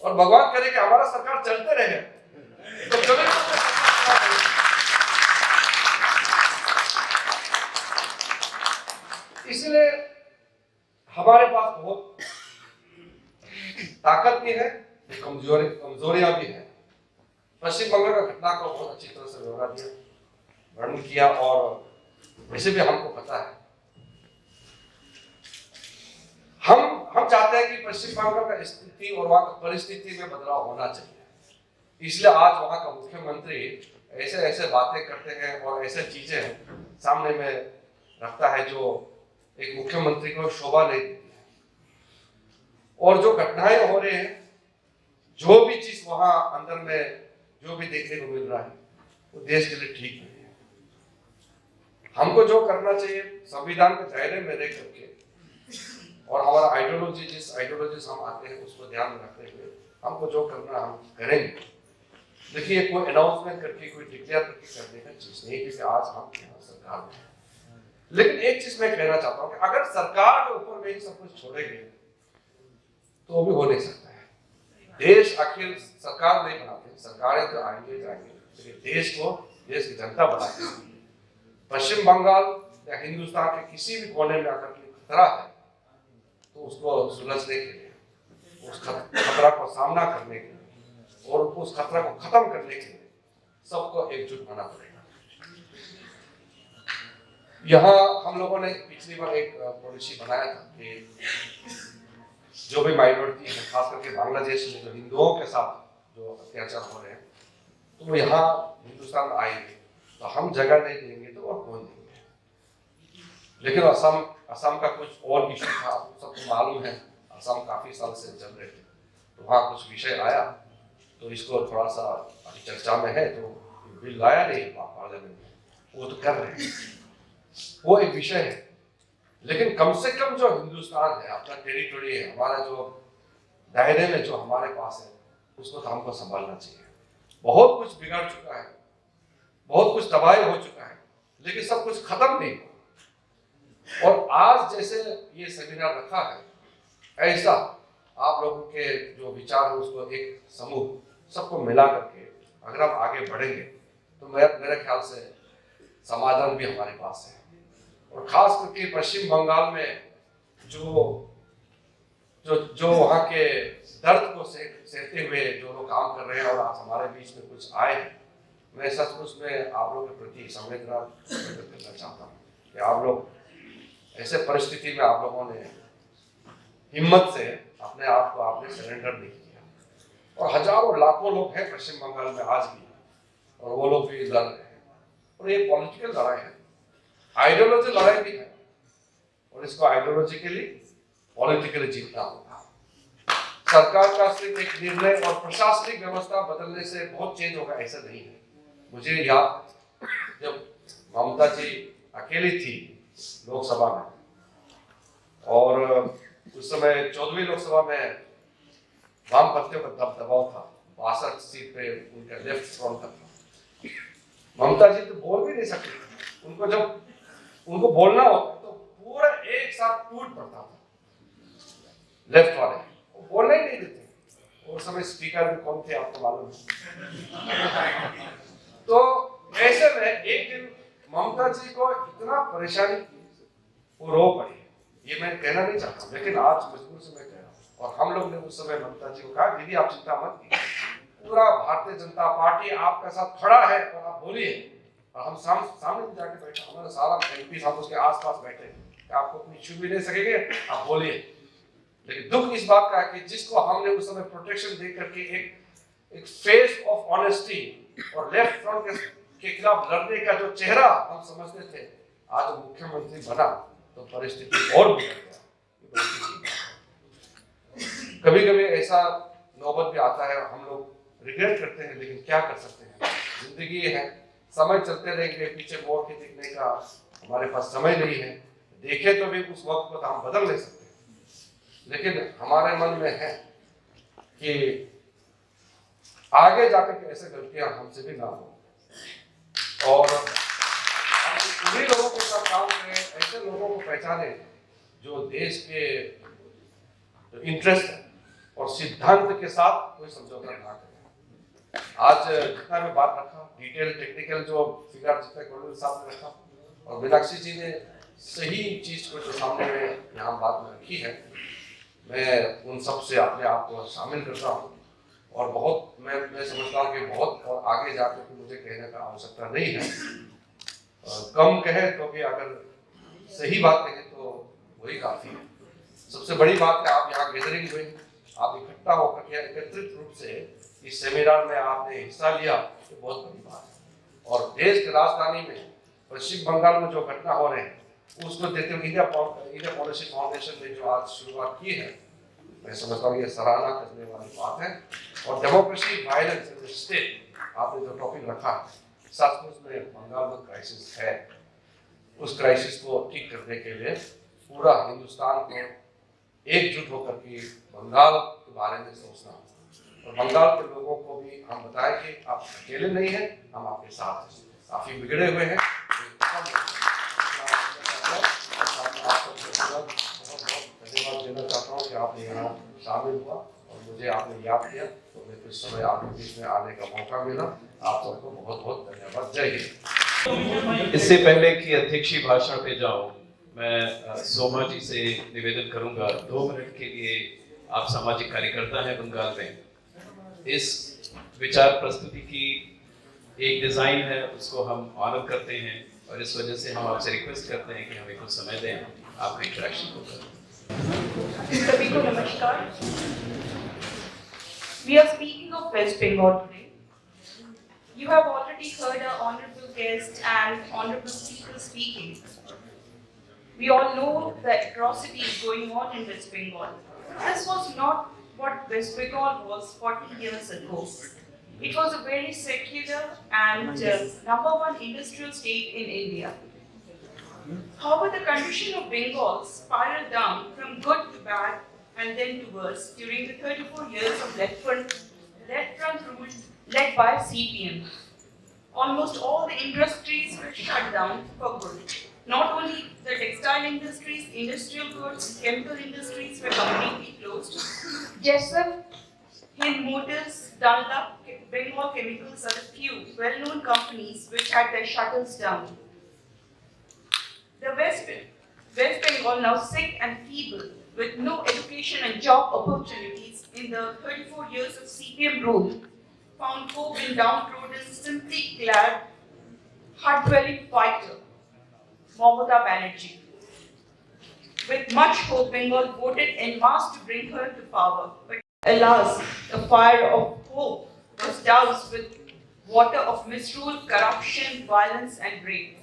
और भगवान करे कि हमारा सरकार चलते रहे तो कभी इसलिए हमारे पास बहुत ताकत भी है, कमजोरियां भी है। पश्चिम बंगाल का घटना को बहुत अच्छी तरह से वर्णन किया और वैसे भी हमको पता है। हम चाहते हैं कि पश्चिम बंगाल का स्थिति और वहां की परिस्थिति में बदलाव होना चाहिए। इसलिए आज वहां का मुख्यमंत्री ऐसे बातें करते हैं और ऐसे चीजें सामने में रखता है जो एक मुख्यमंत्री को शोभा नहीं देती है। और जो घटनाएं हो रही हैं, जो भी चीज वहां अंदर में जो भी देखने को मिल रहा है वो देश के लिए ठीक नहीं है। हमको जो करना चाहिए संविधान के दायरे में रह करके और हमारा आइडियोलॉजी जिस आइडियोलॉजी से हम आते हैं उसको ध्यान में रखते हुए हमको जो करना हम करेंगे। देखिए कोई अनाउंसमेंट करके कोई डिक्लेयर करके करने का चीज नहीं, क्योंकि आज हम यहाँ सरकार में हैं। लेकिन एक चीज मैं कहना चाहता हूँ कि अगर सरकार के ऊपर में सब कुछ छोड़ेंगे तो भी हो नहीं सकता है। देश आखिर सरकार नहीं बनाते, सरकारें तो आएंगे जाएंगे, लेकिन देश की जनता बनाती है। पश्चिम बंगाल या हिंदुस्तान के किसी भी कोने में अगर खतरा है तो उसको सुलझने के लिए, उस खतरा को सामना करने के लिए और उस खतरा को खत्म करने के लिए सबको एकजुट होना पड़ेगा। यहाँ हम लोगों ने पिछली बार एक पॉलिसी बनाया था कि जो भी माइनॉरिटी है, खास करके बांग्लादेश में जो हिंदुओं के साथ जो अत्याचार हो रहे हैं, तो वो यहाँ हिंदुस्तान में आएंगे तो हम जगह नहीं देंगे तो और कौन देंगे। लेकिन असम का कुछ और इशू था, सबको मालूम है। असम काफी साल से चल रहे थे, तो वहाँ कुछ विषय आया तो इसको थोड़ा सा अभी चर्चा में है, तो बिल लाया नहीं पार्लियामेंट में, वो तो कर रहे हैं, वो एक विषय है। लेकिन कम से कम जो हिंदुस्तान है, अपना टेरिटोरी है, हमारा जो दायरे में जो हमारे पास है, उसको तो हमको संभालना चाहिए। बहुत कुछ बिगड़ चुका है, बहुत कुछ तबाही हो चुका है, लेकिन सब कुछ खत्म नहीं हुआ। और आज जैसे ये सेमिनार रखा है, ऐसा आप लोगों के जो विचार है उसको एक समूह सबको मिला करके अगर हम आगे बढ़ेंगे तो मेरे ख्याल से समाधान भी हमारे पास है। और खास करके पश्चिम बंगाल में जो वहाँ के दर्द को सहते हुए जो लोग काम कर रहे हैं और आज हमारे बीच में कुछ आए हैं, मैं सचमुच में आप लोगों के प्रति संवेदना व्यक्त करना चाहता हूँ कि आप लोग ऐसे परिस्थिति में आप लोगों ने हिम्मत से अपने आप को आपने सरेंडर नहीं किया। और हजारों लाखों लोग हैं पश्चिम बंगाल में आज भी, और वो लोग भी लड़ रहे हैं। और ये पॉलिटिकल लड़ाई है, आइडियोलॉजी लड़ाई भी है, और इसको आइडियोलॉजिकली पॉलिटिकली जीतना होगा। सरकार का सिर्फ एक निर्णय और प्रशासनिक व्यवस्था बदलने से बहुत चेंज होगा ऐसा नहीं है। मुझे याद जब ममता जी अकेली थी लोकसभा में, और उस समय 14वीं लोकसभा में वामपंथियों का दबदबाव था, 62 सीट पे उनका लेफ्ट फ्रंट था। ममता जी तो बोल भी नहीं सकती, उनको बोलना होता तो पूरा एक साथ टूट पड़ता था। लेफ्ट वाले वो बोलने ही नहीं देते। उस समय स्पीकर भी कौन थे आपको मालूम है। तो ऐसे में एक दिन ममता जी को इतना परेशानी की वो रो पड़ी। ये मैं कहना नहीं चाहता, लेकिन आज मजबूर से मैं कह रहा हूँ। और हम लोग ने उस समय ममता जी को कहा, दीदी आप चिंता मत कीजिए, पूरा भारतीय जनता पार्टी आपके साथ खड़ा है और आप बोलिए। और हम सामने भी जाके बैठे, हमारा सारा एमपी साहब उसके आसपास बैठे, आपको कोई छू भी नहीं सकेंगे, आप बोलिए। लेकिन दुख इस बात का है कि जिसको हमने उस समय प्रोटेक्शन दे करके एक फेस ऑफ ऑनेस्टी और लेफ्ट फ्रंट के खिलाफ लड़ने का जो चेहरा हम समझते थे, आज मुख्यमंत्री बना तो परिस्थिति और बिगड़ गया। कभी कभी ऐसा नौबत भी आता है, हम लोग रिग्रेट करते हैं, लेकिन क्या कर सकते हैं, जिंदगी है, समय चलते रहेंगे, पीछे मोड़ के देखने का हमारे पास समय नहीं है। देखे तो भी उस वक्त को हम बदल नहीं सकते, लेकिन हमारे मन में है कि आगे जाकर के ऐसे गलतियां हमसे भी ना हो और उन्हीं लोगों के साथ काम करें, ऐसे लोगों को पहचाने जो देश के इंटरेस्ट है और सिद्धांत के साथ कोई समझौता ना करें। आज जितना भी बात रखा, डिटेल टेक्निकल जो फिगर जितने कोलर साहब ने रखा और मीनाक्षी जी ने सही चीज को जो सामने में यहाँ बात में रखी है, मैं उन सब से अपने आप को शामिल करता हूँ और बहुत मैं समझता हूँ कि बहुत और आगे जाकर के मुझे कहने का आवश्यकता नहीं है। कम कहे तो भी अगर सही बात कहे तो वही काफी है। सबसे बड़ी बात है आप यहाँ गैदरिंग हुए, आप इकट्ठा होकर के एकत्रित रूप से इस सेमिनार में आपने हिस्सा लिया, तो बहुत बड़ी बात है। और देश की राजधानी में पश्चिम बंगाल में जो घटना हो रहे हैं उसको देखते हुए इंडिया पॉलिसी फाउंडेशन ने जो आज शुरुआत की है, मैं समझता हूँ ये सराहना करने वाली बात है। और democracy violence in the state आपने जो टॉपिक रखा है, सचमुच में बंगाल में क्राइसिस है। उस क्राइसिस को ठीक करने के लिए पूरा हिंदुस्तान को एकजुट होकर के बंगाल के बारे में सोचना और बंगाल के लोगों को भी हम बताएं कि आप अकेले नहीं हैं, हम आपके साथ हैं। काफी बिगड़े हुए हैं, धन्यवाद देना चाहता हूँ कि आपने यहाँ शामिल हुआ और मुझे आपने याद किया, तो मैं कुछ समय आपके बीच में आने का मौका मिला। आप सबको बहुत बहुत धन्यवाद। जय हिंद। इससे पहले कि अध्यक्षीय भाषण पे जाऊं, मैं सोमा जी से निवेदन करूंगा 2 मिनट के लिए। आप सामाजिक कार्यकर्ता हैं बंगाल में, इस विचार प्रस्तुति की एक डिजाइन है, उसको हम ऑनर करते हैं और इस वजह से हम आपसे रिक्वेस्ट करते हैं कि हमें कुछ समय दें, आपका इंटरेक्शन होगा। सभी को नमस्कार। We are speaking of West Bengal today. You have already heard our honorable guest and honorable speaker speaking. We all know the atrocities going on in West Bengal. This was not what West Bengal was 40 years ago. It was a very secular and #1 industrial state in India. However, the condition of Bengal spiraled down from good to bad and then to worse during the 34 years of left front rule led by CPM. Almost all the industries were shut down for good. Not only the textile industries, industrial goods, chemical industries were completely closed. Jessup, Hind Motors, Dunlop, Bengal Chemicals are the few well-known companies which had their shutters down. The West Bengal, now sick and feeble, with no education and job opportunities in the 34 years of CPM rule, found hope in downtrodden, simply clad, hut-dwelling fighter, Mamata Banerjee. With much hope, Bengal voted en masse to bring her to power. But alas, the fire of hope was doused with water of misrule, corruption, violence, and rape.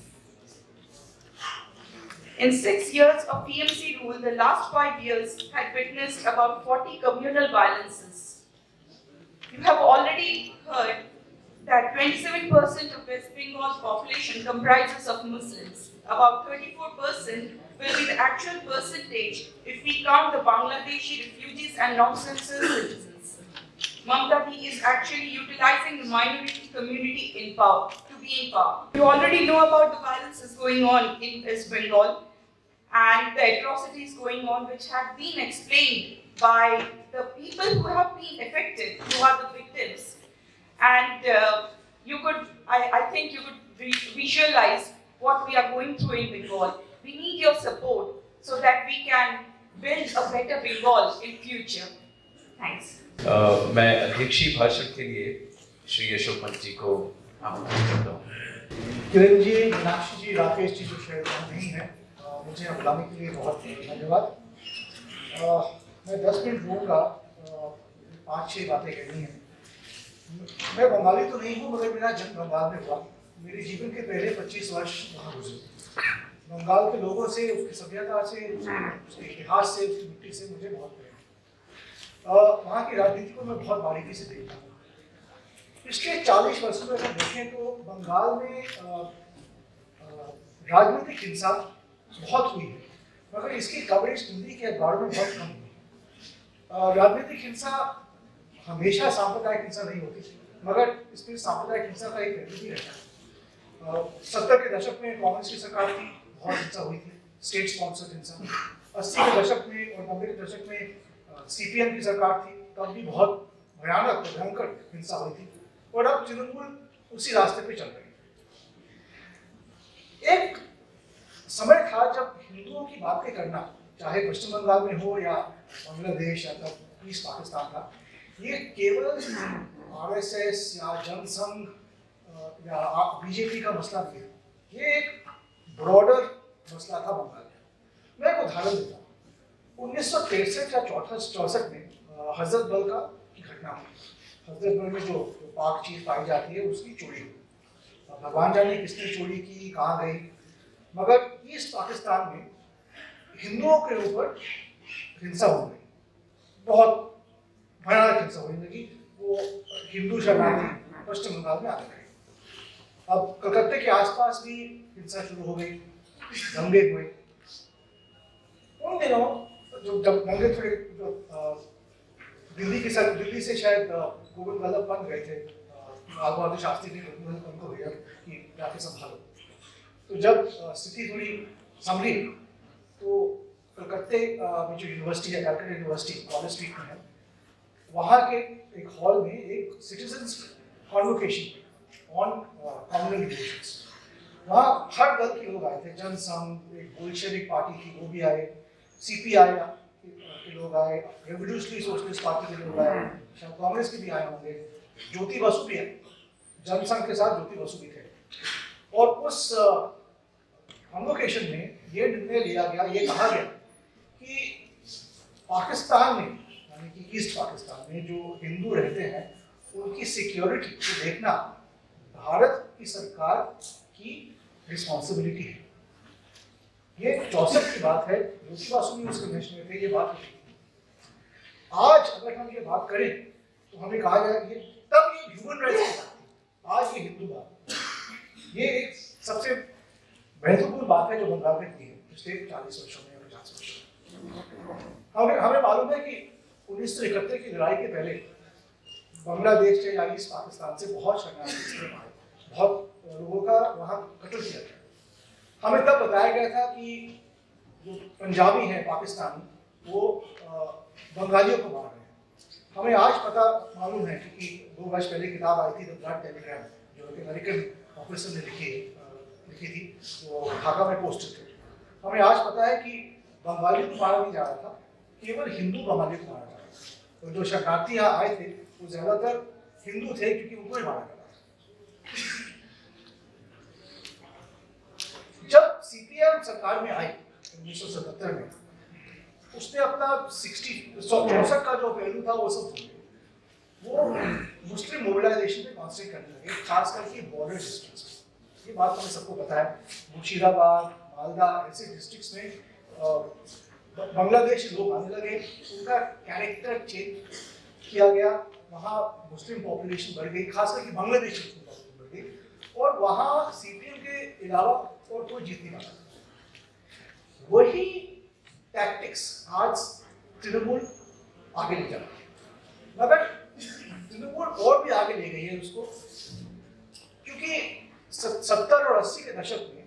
In 6 years of TMC rule, the last 5 years had witnessed about 40 communal violences. You have already heard that 27% of West Bengal's population comprises of Muslims. About 34% will be the actual percentage if we count the Bangladeshi refugees and non-citizen citizens. Mamata is actually utilizing the minority community in power to be in power. You already know about the violences going on in West Bengal and the atrocities going on, which have been explained by the people who have been affected, who are the victims. And I think you could visualize what we are going through in Bengal. We need your support so that we can build a better Bengal in future. Thanks. मैं अध्यक्षीय भाषण के लिए श्री अशोक पंत जी को आमंत्रित करता हूँ। किरण जी, मीनाक्षी जी, राकेश जी जो शायद नहीं है, मुझे यहाँ बुलाने के लिए बहुत धन्यवाद। मैं 10 मिनट लूँगा, 5-6 बातें कहनी हैं। मैं बंगाली तो नहीं हूँ, मगर मेरा जन्म बंगाल में हुआ। मेरे जीवन के पहले 25 वर्ष वहाँ गुजरे। बंगाल के लोगों से, उसकी सभ्यता से, उसके इतिहास से, उसकी मिट्टी से मुझे बहुत प्रेम है। वहाँ की राजनीति को मैं बहुत बारीकी से देखता हूँ। पिछले 40 वर्षों में अगर देखें तो बंगाल में राजनीतिक हिंसा बहुत हुई है, मगर इसकी कवरेज हिंदी के अखबारों में बहुत कम हुई है। राजनीतिक हिंसा हमेशा सांप्रदायिक हिंसा नहीं होती, मगर इसमें सांप्रदायिक हिंसा का एक पहलू भी रहता है। 70 के दशक में कांग्रेस की सरकार थी, बहुत हिंसा हुई थी, स्टेट स्पॉन्सर्ड हिंसा। 80 के दशक में और 90 के दशक में सीपीएम की सरकार थी, तब भी बहुत भयानक भयंकर हिंसा हुई थी, और अब तृणमूल उसी रास्ते पे चल रही है। एक समय था जब हिंदुओं की बातें करना, चाहे पश्चिम बंगाल में हो या बांग्लादेश या तब ईस्ट पाकिस्तान का, ये केवल आरएसएस या जनसंघ या बीजेपी का मसला नहीं है, ये एक ब्रॉडर मसला था बंगाल में। मैं एक उदाहरण देता हूँ। 1963 या 64 में हजरत बल का घटना हुई। हजरत बल में जो पाक चीज पाई जाती है उसकी चोरी हुई। भगवान जाने किसने चोरी की, कहाँ गई, मगर ईस्ट पाकिस्तान में हिंदुओं के ऊपर हिंसा हो गई, बहुत भयानक हिंसा होने लगी। वो हिंदू शरणार्थी पश्चिम बंगाल में आने लगे। अब कलकत्ते के आसपास भी हिंसा शुरू हो गई, दंगे हुए। उन दिनों जो जब दंगे थोड़े दिल्ली से शायद गोविंद वल्लभ पंत गए थे, लाल बहादुर शास्त्री ने उनको भेजा कि जाके संभालो। तो जब स्थिति थोड़ी संभली तो कलकत्ते में जो यूनिवर्सिटी है, कैलकटा यूनिवर्सिटी कॉलेज स्ट्रीट में है, वहाँ के एक हॉल में एक citizens convocation on communal relations, वहाँ हर दल के लोग आए थे। जनसंघ, एक बोल्शेविक पार्टी थी वो भी आए, सीपीआई के लोग आए, रेवोल्यूशनरी सोशलिस्ट पार्टी के लोग आए, शायद कांग्रेस के भी आए होंगे, ज्योति बसु भी आए, जनसंघ के साथ ज्योति बसु भी थे। और उस कन्वोकेशन में ये निर्णय लिया गया, ये कहा गया कि पाकिस्तान में, यानी कि ईस्ट पाकिस्तान में जो हिंदू रहते हैं उनकी सिक्योरिटी को देखना भारत की सरकार की रिस्पॉन्सिबिलिटी है। ये 64 की बात है, ज्योति बसु भी उस कन्वेंशन में थे, ये बात है। आज अगर हम ये बात करें तो हमें कहा जाए कि तब ये ह्यूमन राइट्स की बात थी, आज ये हिंदू बात। ये एक सबसे महत्वपूर्ण बात है जो बंगाल में की है पिछले 40 वर्षों में या 50 वर्षों में। हमें मालूम है कि 1971 की लड़ाई के पहले बांग्लादेश से या ईस्ट पाकिस्तान से बहुत शरणार्थी आए, बहुत लोगों का वहाँ कत्ल किया गया। हमें तब बताया गया था कि जो पंजाबी हैं पाकिस्तानी वो बंगालियों को मार रहे हैं। हमें आज पता मालूम है क्योंकि 2 वर्ष पहले किताब आई थी द ब्लड टेलीग्राम, जो एक अमेरिकन ऑफिसर ने लिखी थी, वो ढाका में पोस्टेड थे। हमें आज पता है कि बंगालियों को मारा नहीं जा रहा था, केवल हिंदू बंगालियों को मारा जा रहा था। तो जो शरणार्थी यहाँ आए थे वो ज्यादातर हिंदू थे क्योंकि उनको ही मारा गया था। जब सीपीएम सरकार में आई 1977 में, उसने अपना 64 का जो पहलू था वो सब भूल गए। वो मुस्लिम मोबिलाइजेशन पे कॉन्सेंट्रेट करने लगे, खास करके बॉर्डर डिस्ट्रिक्ट्स में। ये बात हमें सबको पता है, मुर्शिदाबाद, मालदा ऐसे डिस्ट्रिक्ट्स में बांग्लादेशी लोग आने लगे, उनका कैरेक्टर चेंज किया गया, वहाँ मुस्लिम पॉपुलेशन बढ़ गई, खास करके बांग्लादेशी मुस्लिम पॉपुलेशन बढ़ गई, और वहाँ सीपीएम के अलावा और कोई जीत नहीं पाता। वही टैक्टिक्स आज तृणमूल आगे ले जा रहा है, मगर तृणमूल और भी आगे ले गई है उसको, क्योंकि 70 और 80 के दशक में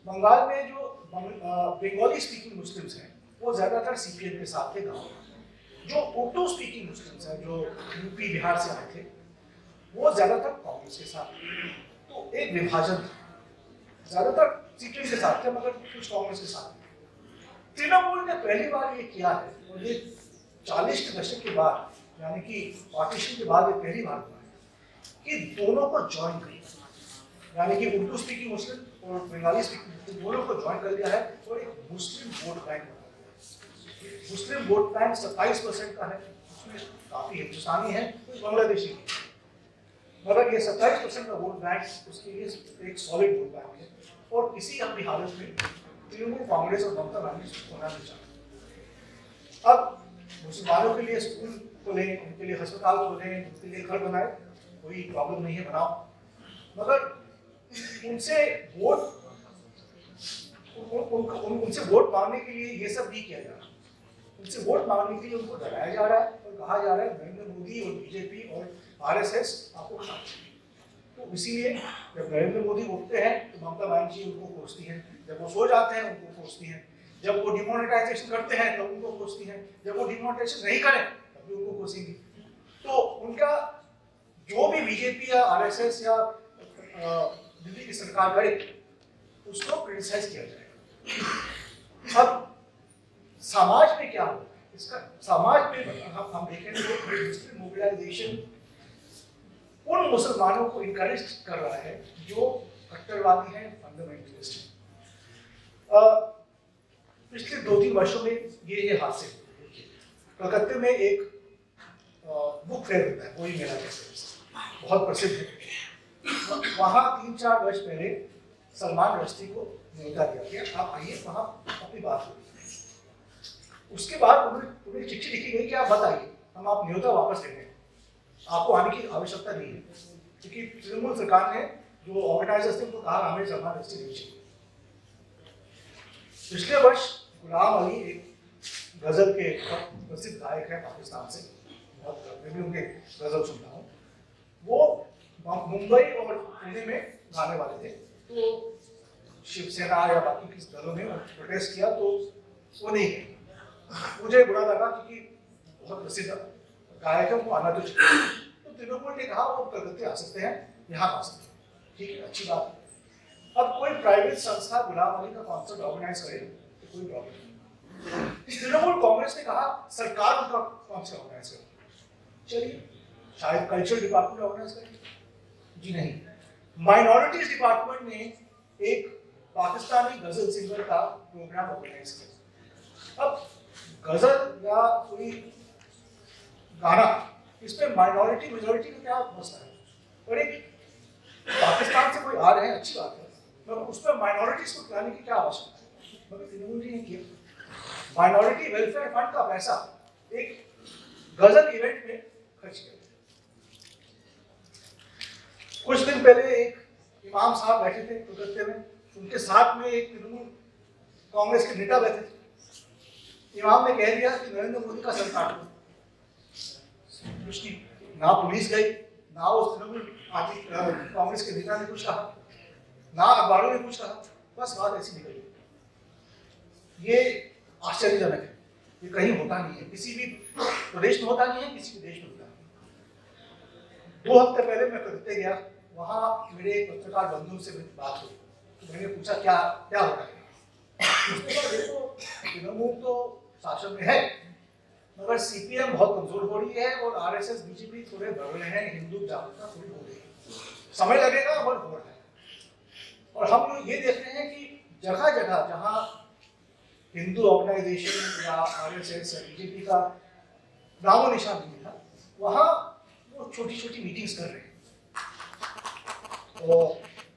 बंगाल में जो बंगाली स्पीकिंग मुस्लिम्स हैं वो ज्यादातर सीपीएम के साथ थे गाँव में। जो उर्दू स्पीकिंग मुस्लिम्स हैं जो यूपी बिहार से आए थे वो ज्यादातर कांग्रेस के साथ थे। तो एक विभाजन था, ज्यादातर सीपीएम के साथ थे मगर कुछ कांग्रेस के साथ थे। तृणमूल ने पहली बार ये किया है, और ये 40 के दशक के बाद, यानी कि पार्टीशन के बाद ये पहली बार हुआ है कि दोनों को ज्वाइन कर लिया, यानी कि उर्दू स्पीकिंग मुस्लिम और बंगाली स्पीकिंग मुस्लिम दोनों को ज्वाइन कर लिया है, और एक मुस्लिम वोट बैंक बना है। मुस्लिम वोट बैंक 27% का है, उसमें काफी हिंदुस्तानी है, कुछ बांग्लादेशी है, मगर ये 27% का वोट बैंक उसके लिए एक सॉलिड वोट बैंक है, और किसी भी हालत में तृणमूल कांग्रेस और ममता बनर्जी होना नहीं चाहते। अब मुसलमानों के लिए स्कूल खोले, उनके लिए अस्पताल खोले, उनके लिए घर बनाए, कोई प्रॉब्लम नहीं है, बनाओ, मगर उनसे वोट मांगने के लिए ये सब नहीं किया जा रहा। उनसे वोट मांगने के लिए उनको डराया जा रहा है और कहा जा रहा है नरेंद्र मोदी और बीजेपी और आरएसएस आपको खाते हैं। तो इसीलिए जब नरेंद्र मोदी उठते हैं तो ममता बनर्जी उनको कोसती हैं, जब वो सो जाते हैं उनको कोसती हैं, जब वो डिमोनेटाइजेशन करते हैं तब उनको कोसती हैं, जब वो डिमोनेटाइजेशन नहीं करें तब भी उनको कोसेंगी। तो उनका जो भी बीजेपी या आरएसएस या दिल्ली की सरकार करे उसको क्रिटिसाइज किया जाएगा। अब समाज में क्या हो, इसका समाज में हम देखेंगे तो मोबिलाइजेशन उन मुसलमानों को इनकरेज कर रहा है जो कट्टरवादी हैं, फंडामेंटलिस्ट हैं। पिछले 2-3 वर्षों में ये हादसे हुए। कलकत्ते में एक बुक फेयर होता है, कोई मेला कहते बहुत प्रसिद्ध है। वहाँ 3-4 वर्ष पहले सलमान रश्दी को न्योता दिया गया, आप आइए वहाँ अपनी बात होगी। उसके बाद उन्हें चिट्ठी लिखी गई कि आप मत आइए, हम आप न्योता वापस ले लें, आपको आने की आवश्यकता नहीं है, क्योंकि तृणमूल सरकार ने जो ऑर्गेनाइजर्स थे उनको कहा हमें सलमान रश्दी नहीं चाहिए। पिछले वर्ष गुलाम अली एक गजल के प्रसिद्ध गायक है पाकिस्तान से, बहुत मैं भी उनके गजल सुनता हूँ, वो मुंबई और पुणे में गाने वाले थे। तो शिवसेना या बाकी किस दलों ने प्रोटेस्ट किया तो वो नहीं गए। मुझे बुरा लगा क्योंकि बहुत प्रसिद्ध गायक है, वो आना तो चाहिए। तो तृणमूल ने कहा वो कलकत्ते आ सकते हैं, यहाँ आ सकते हैं, ठीक है, अच्छी बात है। अब कोई प्राइवेट संस्था गुलाम अली का कॉन्सर्ट ऑर्गेनाइज करे तो कोई प्रॉब्लम नहीं। तृणमूल कांग्रेस ने कहा सरकार उनका कॉन्सर्ट ऑर्गेनाइज करे, चलिए शायद कल्चरल डिपार्टमेंट ऑर्गेनाइज करे, जी नहीं, माइनॉरिटीज डिपार्टमेंट ने एक पाकिस्तानी गजल सिंगर का प्रोग्राम ऑर्गेनाइज किया। अब गजल या कोई गाना, इसमें माइनॉरिटी मेजॉरिटी का क्या मसला है? और एक पाकिस्तान से कोई आ रहे हैं, अच्छी बात है, मगर उस पर माइनॉरिटीज को खिलाने की क्या आवश्यकता है? मगर तृणमूल जी ने किया। माइनॉरिटी वेलफेयर फंड का पैसा एक गजल इवेंट में खर्च किया। कुछ दिन पहले एक इमाम साहब बैठे थे कलकत्ते में, उनके साथ में एक तृणमूल कांग्रेस के नेता बैठे थे। इमाम ने कह दिया कि नरेंद्र मोदी का सर काट दो। उसकी ना पुलिस गई, ना उस तृणमूल पार्टी कांग्रेस के नेता ने कुछ कहा, ना अखबारों ने कुछ कहा, बस बात ऐसी निकली। ये आश्चर्यजनक है, ये कहीं होता नहीं है, किसी भी प्रदेश में होता नहीं है, किसी भी देश में होता नहीं। 2 हफ्ते पहले मैं कलकत्ते गया, वहाँ मेरे एक पत्रकार बंधु से बात हुई, तो मैंने पूछा क्या क्या हो रहा है। उसने कहा देखो तृणमूल तो शासन में है, मगर सीपीएम बहुत कमजोर हो रही है और आरएसएस बीजेपी थोड़े बढ़ रहे हैं, हिंदू जागरूकता थोड़ी हो रही है, समय लगेगा और हो रहा है। और हम लोग ये देख रहे हैं कि जगह जगह जहाँ हिंदू ऑर्गेनाइजेशन या आरएसएस या बीजेपी का नामो निशान नहीं था, वहाँ वो छोटी छोटी मीटिंग्स कर रहे हैं।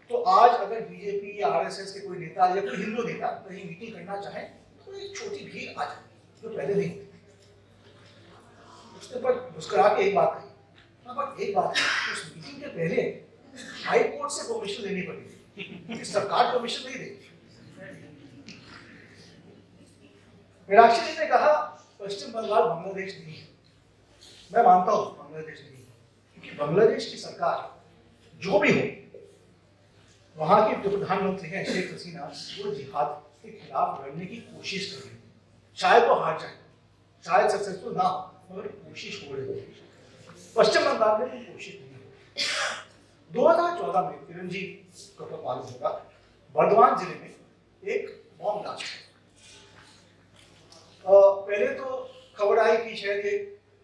तो आज अगर बीजेपी या आरएसएस के कोई नेता या कोई हिंदू नेता कहीं मीटिंग करना चाहे तो एक छोटी भीड़ आ जाए, जो पहले नहीं होती। उसके ऊपर मुस्कुरा के एक बात कही, पर एक बात है, उस मीटिंग के पहले हाई कोर्ट से परमिशन लेनी पड़ेगी, क्योंकि सरकार परमिशन नहीं देगी। मीनाक्षी जी ने कहा पश्चिम बंगाल बांग्लादेश नहीं है, मैं मानता हूँ बांग्लादेश नहीं है, क्योंकि बांग्लादेश की सरकार जो भी हो, वहाँ के जो प्रधानमंत्री हैं शेख हसीना, वो जिहाद के खिलाफ लड़ने की कोशिश कर रहे हैं। शायद वो हार जाए, शायद सक्सेसफुल ना हो, मगर कोशिश हो रही है। पश्चिम बंगाल में कोई कोशिश नहीं है। 2014 में किरणजी को तो मालूम होगा, बर्धमान जिले में एक बॉम्ब ब्लास्ट है। पहले तो खबर आई कि शायद ये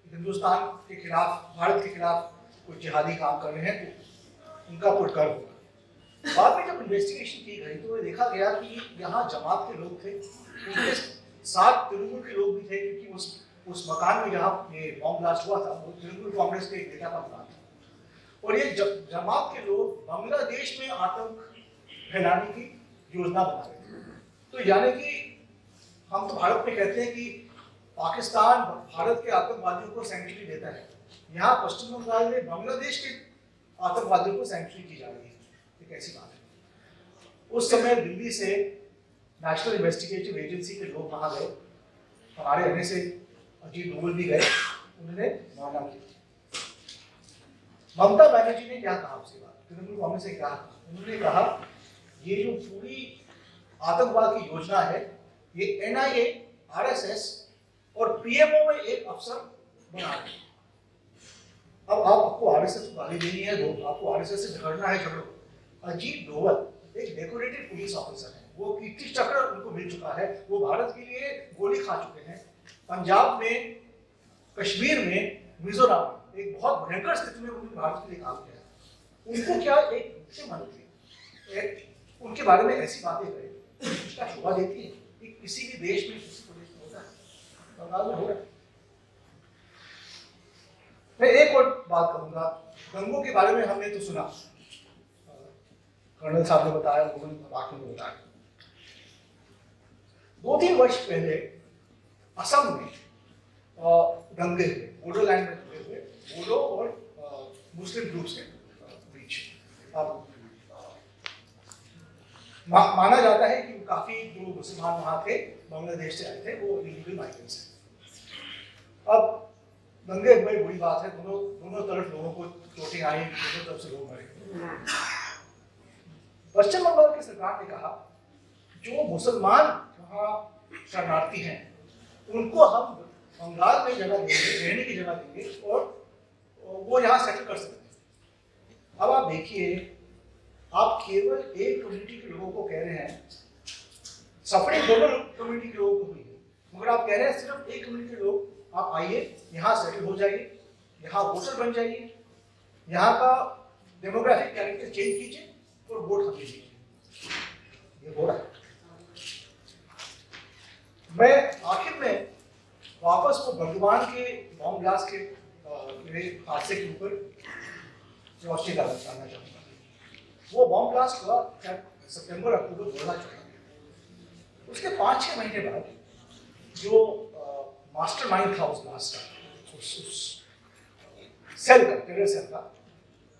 हिंदुस्तान के खिलाफ, भारत के खिलाफ कुछ जिहादी काम कर रहे हैं, तो उनका कोई कर होगा। बाद में जब इन्वेस्टिगेशन की गई तो देखा गया कि यहाँ जमात के लोग थे, उनके साथ तृणमूल के लोग भी थे, क्योंकि उस मकान में जहाँ ये बॉम्ब ब्लास्ट हुआ था वो तृणमूल कांग्रेस के एक नेता का मकान था। और ये जमात के लोग बांग्लादेश में आतंक फैलाने की योजना बना रहे थे। तो यानी कि हम तो भारत में कहते हैं कि पाकिस्तान भारत के आतंकवादियों को सैनिटरी देता है, यहाँ पश्चिम बंगाल में बांग्लादेश के आतंकवादियों को सैंक्शन की जा रही है, एक ऐसी बात है। उस समय दिल्ली से नेशनल इन्वेस्टिगेटिव एजेंसी के लोग वहां गए, हमारे रहने से अजीत डोभाल भी गए, उन्होंने माना की। ममता बनर्जी ने क्या कहा उसके बाद, तृणमूल कांग्रेस ने क्या कहा? उन्होंने कहा ये जो पूरी आतंकवाद की योजना है ये एनआईए, आरएसएस और पीएमओ में एक अफसर बना रहे हैं। अब आपको आरएसएस को गाली देनी है, आपको आरएसएस से झगड़ना है, झगड़ो। अजीत डोभाल एक डेकोरेटेड पुलिस ऑफिसर है, वो कीर्ति चक्र उनको मिल चुका है, वो भारत के लिए गोली खा चुके हैं। पंजाब में, कश्मीर में, मिजोरम में एक बहुत भयंकर स्थिति में उन्होंने भारत के लिए काम किया है। उनको क्या एक मुख्यमंत्री उनके बारे में ऐसी बातें करे, उसका शोभा देती है कि किसी भी देश में, किसी प्रदेश में होता है, बंगाल में हो रहा है। मैं एक और बात करूंगा, दंगों के बारे में हमने तो सुना, कर्नल साहब ने बताया, मोहन बाकी ने बताया। 2-3 वर्ष पहले असम में दंगे हुए, बोडोलैंड में दंगे हुए, बोडो और मुस्लिम ग्रुप्स के बीच। अब माना जाता है कि काफी जो मुसलमान वहां थे, बांग्लादेश से आए थे, वो इलीगल माइग्रेंट्स हैं। अब दंगे एक बड़ी बुरी बात है, दोनों तरफ लोगों को चोटें आई, दोनों तरफ से लोग मरे। पश्चिम बंगाल की सरकार ने कहा जो मुसलमान वहाँ शरणार्थी हैं उनको हम बंगाल में जगह देंगे, रहने की जगह देंगे और वो यहाँ सेटल कर सकते हैं। अब आप देखिए, आप केवल एक कम्युनिटी के लोगों को कह रहे हैं, सफरिंग दोनों कम्युनिटी के लोगों को हुई है, मगर आप कह रहे हैं सिर्फ एक कम्युनिटी के लोग आप आइए, यहाँ सेटल हो जाइए, यहाँ वोटर बन जाइए, यहाँ का डेमोग्राफिक कैरेक्टर चेंज कीजिए और वोट हमें दीजिए। ये हो रहा है। मैं आखिर में वापस को बर्दवान के बॉम्ब ब्लास्ट के हादसे के ऊपर रोशनी डालना चाहूँगा। वो बॉम्ब ब्लास्ट हुआ सितंबर अक्टूबर 2014। उसके 5-6 महीने बाद जो मास्टरमाइंड था उस ब्लास्ट का, उस सेल का, टेरर सेल का,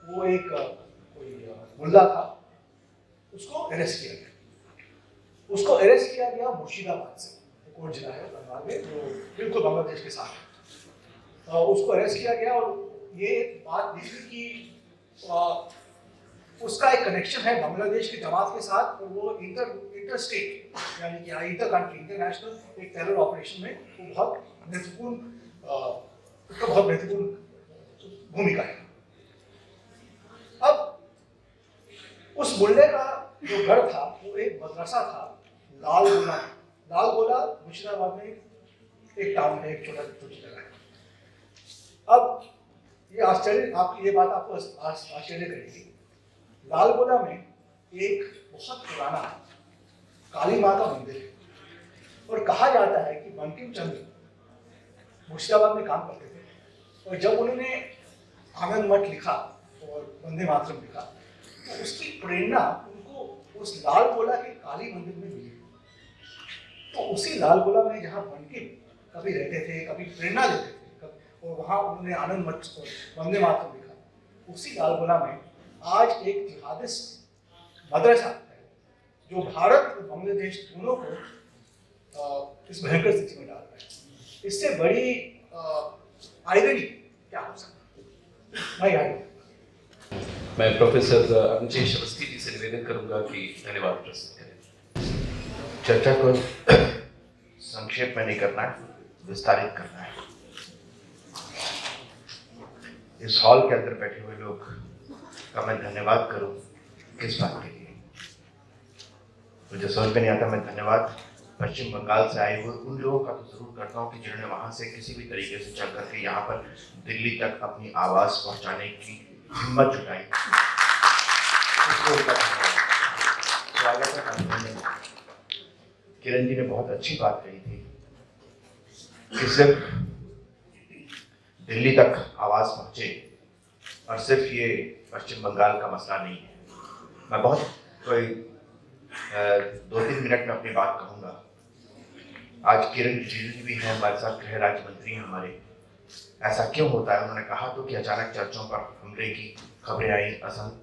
वो एक कोई मुल्ला था, उसको अरेस्ट किया गया। उसको अरेस्ट किया गया मुर्शिदाबाद से, कोट जिला है बंगाल में, जो बिल्कुल बांग्लादेश के साथ है। उसको अरेस्ट किया गया और ये बात देखी कि उसका एक कनेक्शन है बांग्लादेश की जमात के साथ, और वो इंटर स्टेट यानी कि इंटर कंट्री, इंटरनेशनल एक टेरर ऑपरेशन में वो बहुत महत्वपूर्ण, उसका बहुत महत्वपूर्ण भूमिका है। अब उस मुल्ले का जो घर था वो एक मदरसा था, लाल गोला मुर्शिदाबाद में एक टाउन है, एक छोटी जगह है। अब ये आश्चर्य, आपकी ये बात आपको आश्चर्य करेगी, लाल गोला में एक बहुत पुराना काली माँ का मंदिर है और कहा जाता है कि बंकिम चंद्र मुर्शिदाबाद में काम करते थे और जब उन्होंने आनंद मठ लिखा और वंदे मातरम लिखा तो उसकी प्रेरणा उनको उस लाल गोला के काली मंदिर में मिली। तो उसी लाल गोला में जहाँ बंकिम कभी रहते थे, कभी प्रेरणा लेते थे, और वहाँ उन्होंने आनंद मठ और वंदे मातरम लिखा, उसी लाल गोला में आज एक जिहादिस्ट मदरसा है जो भारत और बांग्लादेश दोनों को इस भयंकर स्थिति में डाल रहा है। इससे बड़ी आयरनी क्या हो सकता है? मैं प्रोफेसर अनुजेश अवस्थी जी से निवेदन करूंगा कि धन्यवाद प्रस्तुत करें। चर्चा को संक्षेप में नहीं करना है, विस्तारित करना है। इस हॉल के अंदर बैठे हुए लोग का मैं धन्यवाद करूं किस बात के लिए मुझे समझ में नहीं आता। मैं धन्यवाद पश्चिम बंगाल से आए हुए उन लोगों का तो जरूर करता हूँ कि जिन्होंने वहां से किसी भी तरीके से चल करके यहाँ पर दिल्ली तक अपनी आवाज पहुंचाने की हिम्मत जुटाई। स्वागत है। किरण जी ने बहुत अच्छी बात कही थी कि सिर्फ दिल्ली तक आवाज पहुंचे और सिर्फ ये पश्चिम बंगाल का मसला नहीं है। मैं बहुत कोई 2-3 मिनट में अपनी बात कहूँगा। आज किरण रिजिजू जी भी हैं हमारे साथ, गृह राज्य मंत्री हैं हमारे, ऐसा क्यों होता है? उन्होंने कहा तो कि अचानक चर्चों पर हमले की खबरें आई,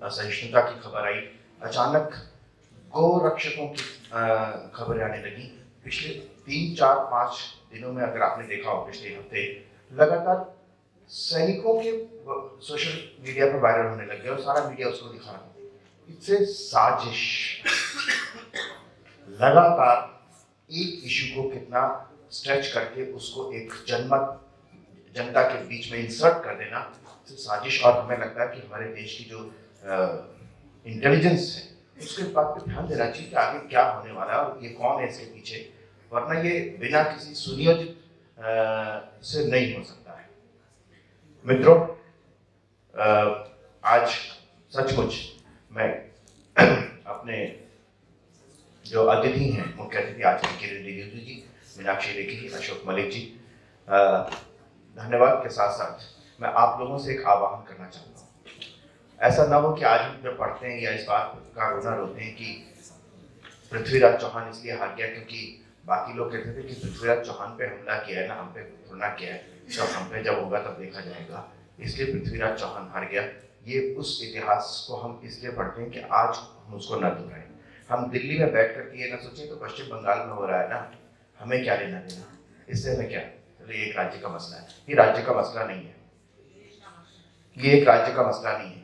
असहिष्णुता की खबर आई, अचानक गो रक्षकों की खबरें आने लगी। पिछले 3, 4, 5 दिनों में अगर आपने देखा हो, पिछले हफ्ते लगातार सैनिकों के सोशल मीडिया पर वायरल होने लगे और सारा मीडिया उसको दिखा रहा है। इससे साजिश, लगातार एक इशू को कितना स्ट्रेच करके उसको एक जनता के बीच में इंसर्ट कर देना, साजिश। और हमें लगता है कि हमारे देश की जो इंटेलिजेंस है उसके बात पे ध्यान देना चाहिए कि आगे क्या होने वाला है और ये कौन है इसके पीछे, वरना ये बिना किसी सुनियोजित से नहीं हो सकता है। मित्रों, आज सचमुच मैं अपने जो अतिथि हैं, मुख्य अतिथि आज के किरण रिजिजू जी, मीनाक्षी लेखी जी, अशोक मलिक जी, धन्यवाद के साथ साथ मैं आप लोगों से एक आह्वान करना चाहता हूँ। ऐसा ना हो कि आज हम जब पढ़ते हैं या इस बात का रोना रोते हैं कि पृथ्वीराज चौहान इसलिए हार गया क्योंकि बाकी लोग कहते थे कि पृथ्वीराज चौहान पे हमला किया है ना, हम पे हमला किया है, तो हम पे जब होगा तब देखा जाएगा, इसलिए पृथ्वीराज चौहान हार गया। ये उस इतिहास को हम इसलिए पढ़ते हैं कि आज हम उसको न दोहराएं। हम दिल्ली में बैठ करके ये ना सोचें तो पश्चिम बंगाल में हो रहा है ना, हमें क्या लेना देना, इससे हमें क्या, ये एक राज्य का मसला है। ये राज्य का मसला नहीं है, ये एक राज्य का मसला नहीं है।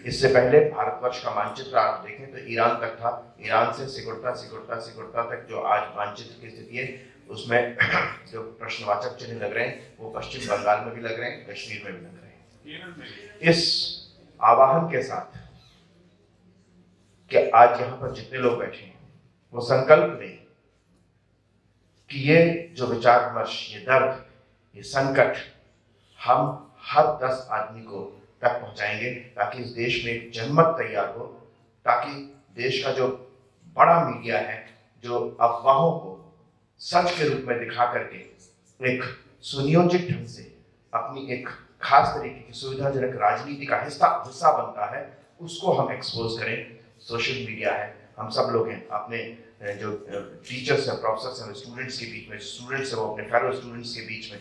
इससे पहले भारतवर्ष का मानचित्र आप देखें तो ईरान तक था, ईरान से सिकुड़ता तक जो आज मानचित्र की स्थिति है उसमें जो प्रश्नवाचक चिन्ह लग रहे हैं वो पश्चिम बंगाल में भी लग रहे हैं, कश्मीर में भी लग रहे हैं। इस आवाहन के साथ कि आज यहाँ पर जितने लोग बैठे हैं वो संकल्प लें कि ये जो विचार विमर्श, ये दर्द, ये संकट हम हर 10 आदमी को तक पहुंचाएंगे ताकि इस देश में एक जनमत तैयार हो, ताकि देश का जो बड़ा मीडिया है जो अफवाहों को सच के रूप में दिखा करके एक सुनियोजित ढंग से अपनी एक खास तरीके की सुविधाजनक राजनीति का हिस्सा बनता है, उसको हम एक्सपोज करें। सोशल मीडिया है, हम सब लोग हैं, अपने जो टीचर्स हैं, प्रोफेसर्स हैं, स्टूडेंट्स के बीच में, स्टूडेंट्स हैं वो अपने फेलो स्टूडेंट्स के बीच में,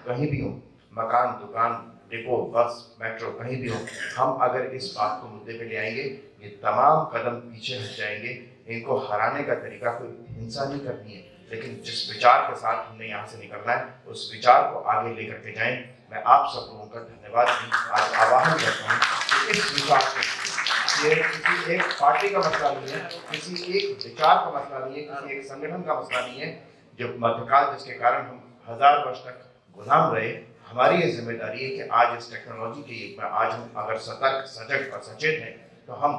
कहीं भी हो, मकान, दुकान, डिपो, बस, मेट्रो, कहीं भी हो, हम अगर इस बात को मुद्दे पे ले आएंगे, ये तमाम कदम पीछे हट जाएंगे। इनको हराने का तरीका कोई हिंसा नहीं करनी है, लेकिन जिस विचार के साथ हमने यहाँ से निकलना है उस विचार को आगे लेकर के जाएं। मैं आप सब लोगों का धन्यवाद आज आह्वान करता हूँ कि इस विचार को, ये किसी एक पार्टी का मसला नहीं है, किसी एक विचार का मसला नहीं है, किसी एक संगठन का मसला नहीं है, जो मध्यकाल जिसके कारण हम 1000 वर्ष तक गुलाम रहे। हमारी ये जिम्मेदारी है कि आज इस टेक्नोलॉजी के युग में आज हम अगर सतर्क, सजग और सचेत हैं तो हम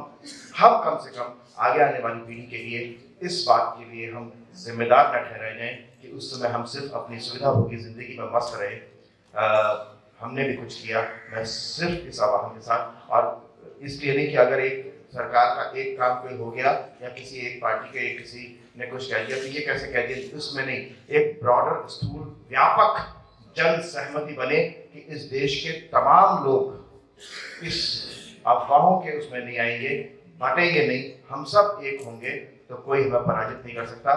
कम से कम आगे आने वाली पीढ़ी के लिए इस बात के लिए हम जिम्मेदार न ठहराए जाएं कि उस समय हम सिर्फ अपनी सुविधा भोगी जिंदगी में मस्त रहे। हमने भी कुछ किया। मैं सिर्फ इस आह्वान के साथ, और इसलिए नहीं कि अगर एक सरकार का एक काम कोई हो गया या किसी एक पार्टी के किसी ने कुछ कह दिया तो ये कैसे कह दिया, उसमें नहीं, एक ब्रॉडर, स्थूल, व्यापक जन सहमति बने कि इस देश के तमाम लोग इस अफवाहों के उसमें नहीं आएंगे, बांटेंगे नहीं, हम सब एक होंगे तो कोई हमें पराजित नहीं कर सकता।